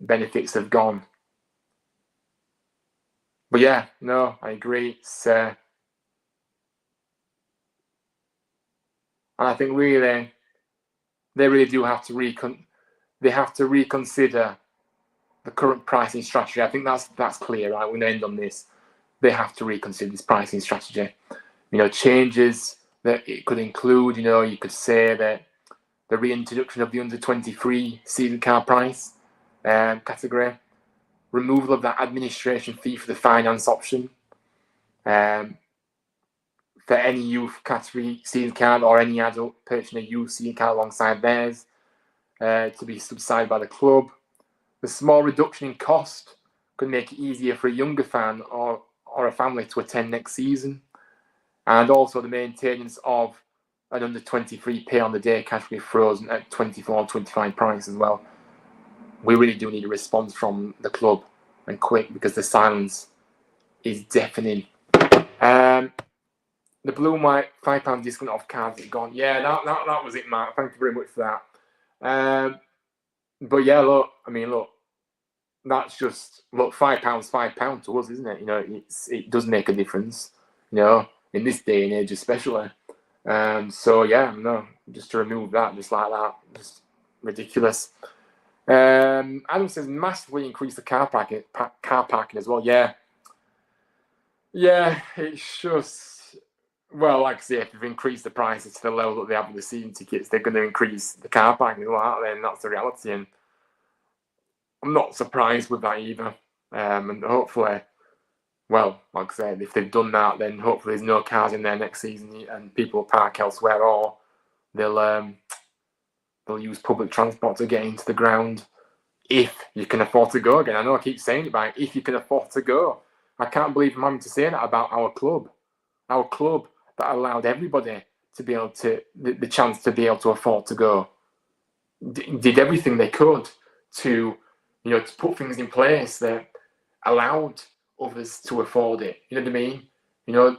benefits have gone. But yeah, no, I agree. It's and I think really they really do have to reconsider the current pricing strategy. I think that's clear, right? We're going to end on this. They have to reconsider this pricing strategy. You know, changes that it could include, you know, you could say that the reintroduction of the under 23 season card price category, removal of that administration fee for the finance option for any youth category season card or any adult purchasing a youth season card alongside theirs to be subsidized by the club. The small reduction in cost could make it easier for a younger fan or a family to attend next season. And also the maintenance of an under 23 pay on the day cash will be frozen at 24 25 price as well. We really do need a response from the club, and quick, because the silence is deafening. The blue and white £5 discount off cards is gone. Yeah, that was it, Mark. Thank you very much for that. But yeah, look, that's just £5 to us, isn't it? It does make a difference, in this day and age especially. So yeah, no, just to remove that, just like that, just ridiculous. Adam says massively increase the car parking as well. Yeah, it's just, well, like I say, if they've increased the prices to the level that they have with the season tickets, they're going to increase the car parking as well, aren't they? And that's the reality. And I'm not surprised with that either. And hopefully, well, like I said, if they've done that, then hopefully there's no cars in there next season and people will park elsewhere, or they'll use public transport to get into the ground if you can afford to go again. I know I keep saying it, but if you can afford to go. I can't believe I'm having to say that about our club that allowed everybody to be able to, the chance to be able to afford to go. Did everything they could to put things in place that allowed others to afford it. You know what I mean?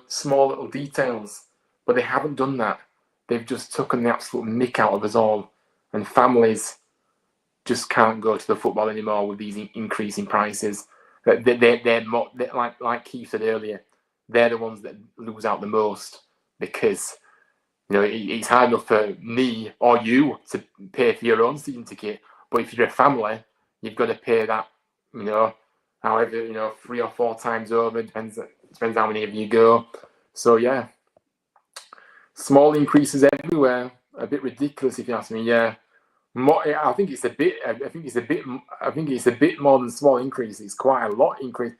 Small little details. But they haven't done that. They've just taken the absolute mick out of us all. And families just can't go to the football anymore with these increasing prices. They're more, like Keith said earlier, they're the ones that lose out the most, because it's hard enough for me or you to pay for your own season ticket, but if you're a family, you've got to pay that, however, 3 or 4 times over. Depends how many of you go. So yeah, small increases everywhere. A bit ridiculous, if you ask me. Yeah, I think it's a bit more than small increase. It's quite a lot increase.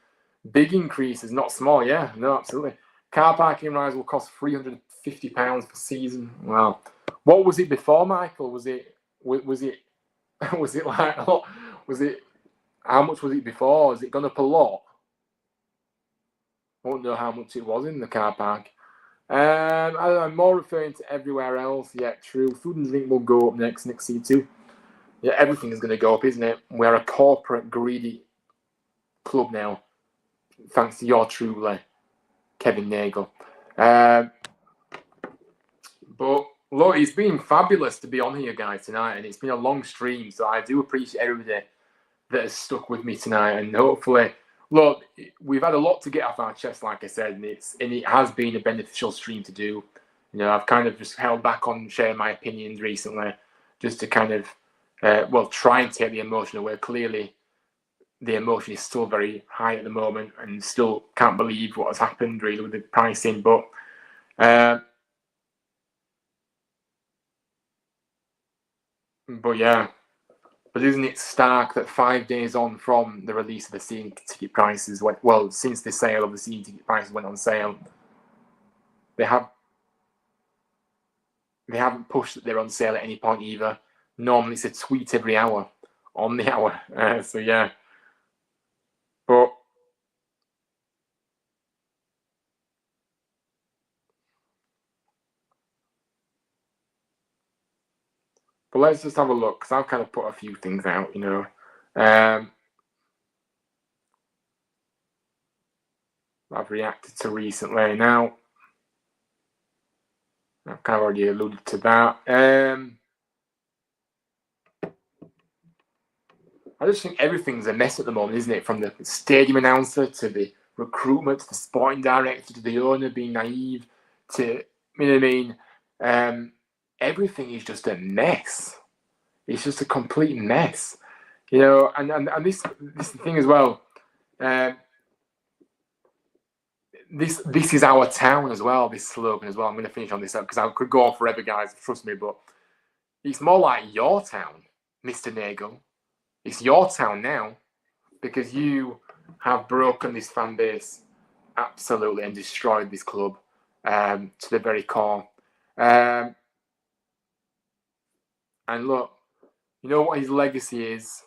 Big increases, not small. Yeah, no, absolutely. Car parking rise will cost £350 per season. Wow. What was it before, Michael? Was it like, how much was it before? Has it gone up a lot? I don't know how much it was in the car park. I don't know, I'm more referring to everywhere else. Yeah, true. Food and drink will go up next season too. Yeah, everything is going to go up, isn't it? We're a corporate, greedy club now, thanks to your truly, Kevin Nagel. But look, it's been fabulous to be on here, guys, tonight, and it's been a long stream, so I do appreciate everybody that has stuck with me tonight, and hopefully, look, we've had a lot to get off our chest, like I said, and it has been a beneficial stream to do. I've kind of just held back on sharing my opinions recently, just to kind of, try and take the emotion away. Clearly, the emotion is still very high at the moment, and still can't believe what has happened really with the pricing. But yeah, but isn't it stark that 5 days on from the release of the season ticket prices, since the sale of the season ticket prices went on sale, they haven't pushed that they're on sale at any point either. Normally it's a tweet every hour on the hour. So yeah, but let's just have a look, because I've kind of put a few things out. I've reacted to recently. Now, I've kind of already alluded to that. I just think everything's a mess at the moment, isn't it? From the stadium announcer to the recruitment to the sporting director to the owner being naive to, you know what I mean? Everything is just a mess. It's just a complete mess, And this thing as well. This is our town as well. This slogan as well. I'm going to finish on this because I could go on forever, guys. Trust me, but it's more like your town, Mr. Nagel. It's your town now, because you have broken this fan base absolutely and destroyed this club to the very core. And look, you know what his legacy is?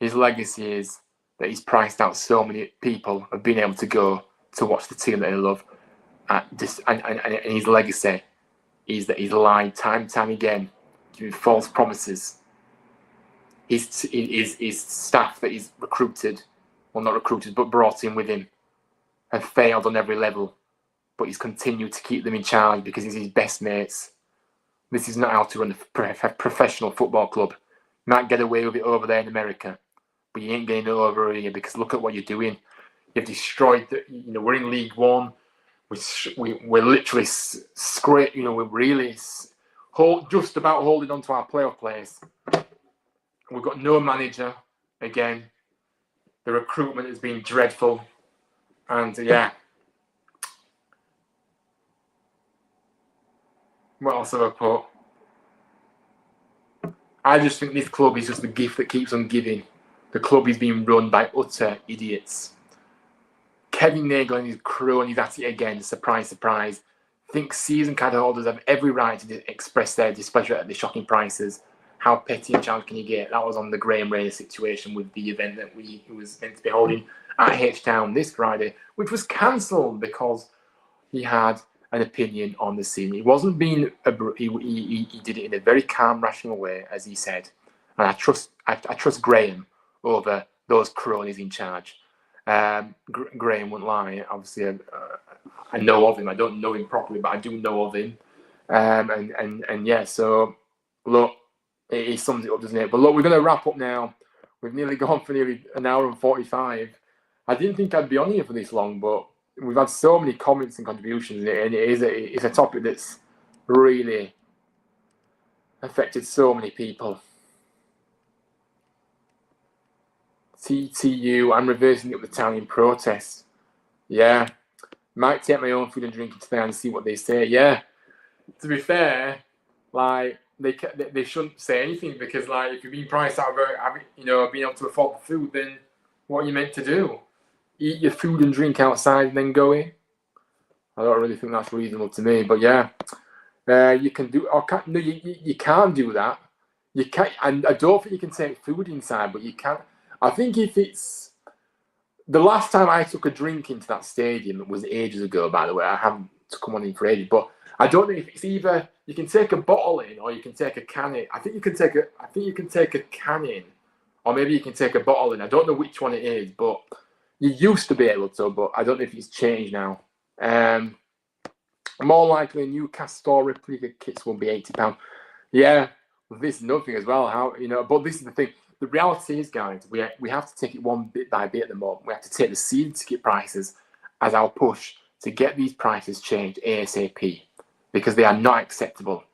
His legacy is that he's priced out so many people of being able to go to watch the team that they love. And his legacy is that he's lied time and time again, giving false promises. His staff that he's recruited, well, not recruited, but brought in with him, have failed on every level. But he's continued to keep them in charge because he's his best mates. This is not how to run a professional football club. You might get away with it over there in America, but you ain't getting it over here because look at what you're doing. You've destroyed. We're in League One. We're literally scrape. We're really just about holding on to our playoff place. We've got no manager again. The recruitment has been dreadful, and yeah. What else have I put? I just think this club is just the gift that keeps on giving. The club is being run by utter idiots. Kevin Nagle and his cronies at it again. Surprise, surprise. I think season card holders have every right to express their displeasure at the shocking prices. How petty and challenge can you get? That was on the Graham Rayner situation with the event that he was meant to be holding at H-Town this Friday, which was cancelled because he had an opinion on the scene. He wasn't being he did it in a very calm, rational way, as he said. And I trust Graham over those cronies in charge. Graham wouldn't lie. Obviously, I know of him. I don't know him properly, but I do know of him. And yeah, so look, it sums it up, doesn't it? But look, we're going to wrap up now. We've nearly gone for nearly an hour and 45. I didn't think I'd be on here for this long, but we've had so many comments and contributions, and it's a topic that's really affected so many people. TTU, I'm reversing up the town in protest. Yeah. Might take my own food and drink today and see what they say. Yeah. To be fair, like, they shouldn't say anything because, like, if you're being priced out of being able to afford the food, then what are you meant to do? Eat your food and drink outside and then go in? I don't really think that's reasonable to me, but yeah. You can do, you can't do that. You can't, and I don't think you can take food inside, but you can't. I think if it's the last time I took a drink into that stadium, it was ages ago, by the way. I haven't come on in for ages, but I don't know if it's either you can take a bottle in or you can take a can in. I think you can take a can in, or maybe you can take a bottle in. I don't know which one it is, but you used to be able to, but I don't know if it's changed now. More likely, Newcastle replica kits will be £80. Yeah, well, this is nothing as well. But this is the thing. The reality is, guys, we have to take it one bit by bit at the moment. We have to take the season ticket prices as our push to get these prices changed ASAP because they are not acceptable,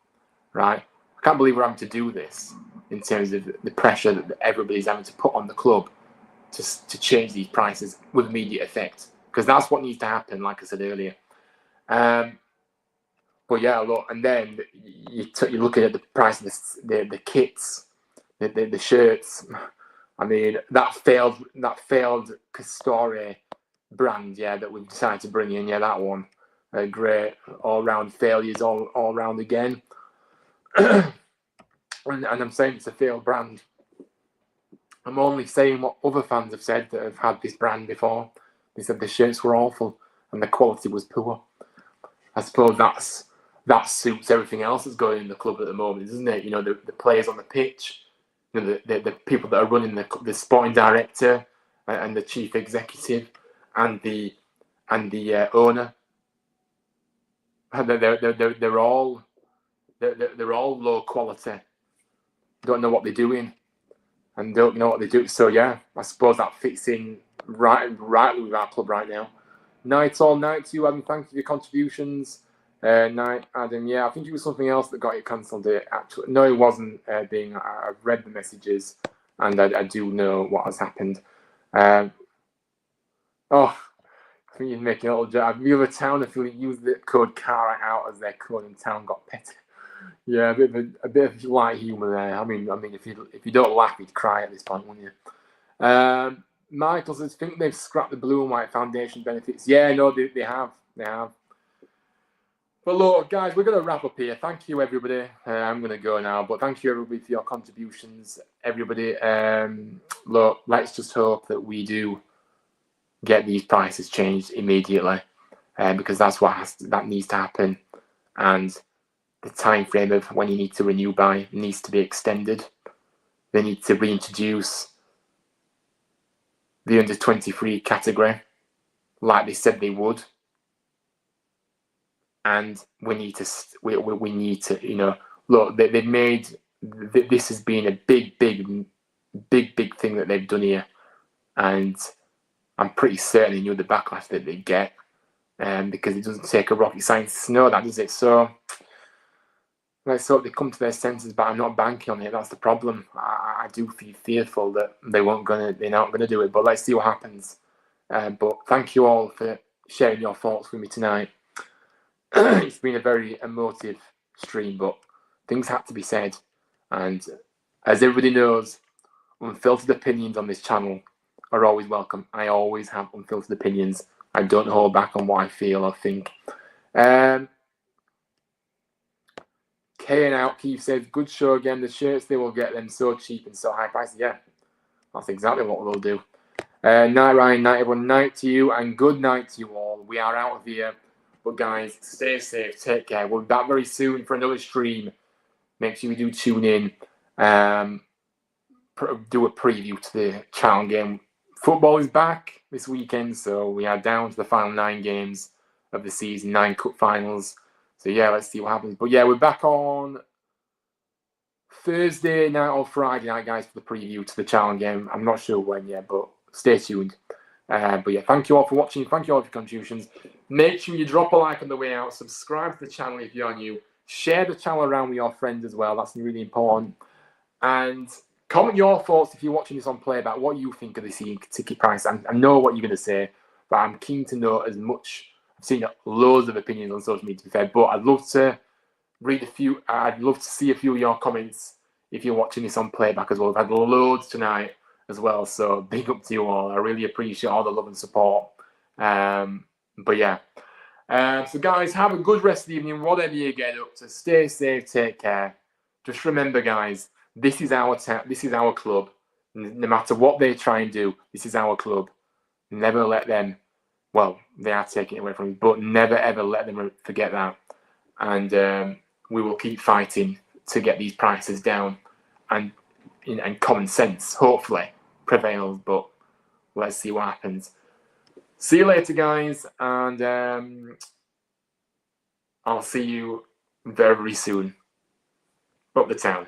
right? I can't believe we're having to do this in terms of the pressure that everybody's having to put on the club to change these prices with immediate effect because that's what needs to happen, like I said earlier. But yeah, look, and then you're looking at the price of the kits, the shirts. I mean, that failed Castore brand, yeah, that we've decided to bring in, yeah, that one, great all-round failures, all round again. and I'm saying it's a failed brand. I'm only saying what other fans have said that have had this brand before. They said the shirts were awful and the quality was poor. I suppose that suits everything else that's going in the club at the moment, isn't it? The players on the pitch, the people that are running the sporting director and the chief executive and the owner. They're all low quality. Don't know what they're doing and don't know what they do. So yeah, I suppose that fits in rightly with our club right now. Night to you, Adam. Thank you for your contributions. Night, Adam. Yeah, I think it was something else that got it cancelled. Actually, no, it wasn't. I've read the messages and I do know what has happened. I think you're making a little joke. The other town, if you use the code "car out" as their code in town, got petty. Yeah, a bit of light humour there. I mean, if you don't laugh, you'd cry at this point, wouldn't you? Michael says, think they've scrapped the blue and white foundation benefits. Yeah, no, they have. But look, guys, we're going to wrap up here. Thank you, everybody. I'm going to go now, but thank you, everybody, for your contributions. Everybody, look, let's just hope that we do get these prices changed immediately, because that's that needs to happen, and the time frame of when you need to renew by needs to be extended. They need to reintroduce the under 23 category, like they said they would. And we need to, you know, look, they've made, this has been a big thing that they've done here. And I'm pretty certain they knew the backlash that they'd get, because it doesn't take a rocket scientist to know that, does it? So let's hope they come to their senses, but I'm not banking on it. That's the problem. I do feel fearful that they're not gonna do it, but let's see what happens. But thank you all for sharing your thoughts with me tonight. It's been a very emotive stream, but things had to be said. And as everybody knows, unfiltered opinions on this channel are always welcome. I always have unfiltered opinions. I don't hold back on what I feel or think. K and out, Keith says, good show again. The shirts, they will get them so cheap and so high priced. Yeah, that's exactly what we'll do. Night, Ryan, night, everyone. Night to you, and good night to you all. We are out of here. But guys, stay safe, take care. We'll be back very soon for another stream. Make sure you do tune in. Do a preview to the channel game. Football is back this weekend, so we are down to the final 9 games of the season, 9 cup finals. So yeah, let's see what happens. But yeah, we're back on Thursday night or Friday night, guys, for the preview to the challenge game. I'm not sure when yet, but stay tuned. But yeah, thank you all for watching. Thank you all for your contributions. Make sure you drop a like on the way out. Subscribe to the channel if you're new. Share the channel around with your friends as well. That's really important. And comment your thoughts if you're watching this on playback. What you think of the ticket price. I know what you're going to say, but I'm keen to know as much. I've seen loads of opinions on social media, to be fair, but I'd love to read a few. I'd love to see a few of your comments if you're watching this on playback as well. I've had loads tonight as well, so big up to you all. I really appreciate all the love and support. But yeah, so guys, have a good rest of the evening, whatever you get up to. Stay safe, take care. Just remember, guys, this is our this is our club. No matter what they try and do, this is our club. Never let them. Well, they are taking it away from you, but never ever let them forget that. And we will keep fighting to get these prices down, and common sense hopefully prevails. But let's see what happens. See you later, guys, and I'll see you very soon. Up the town.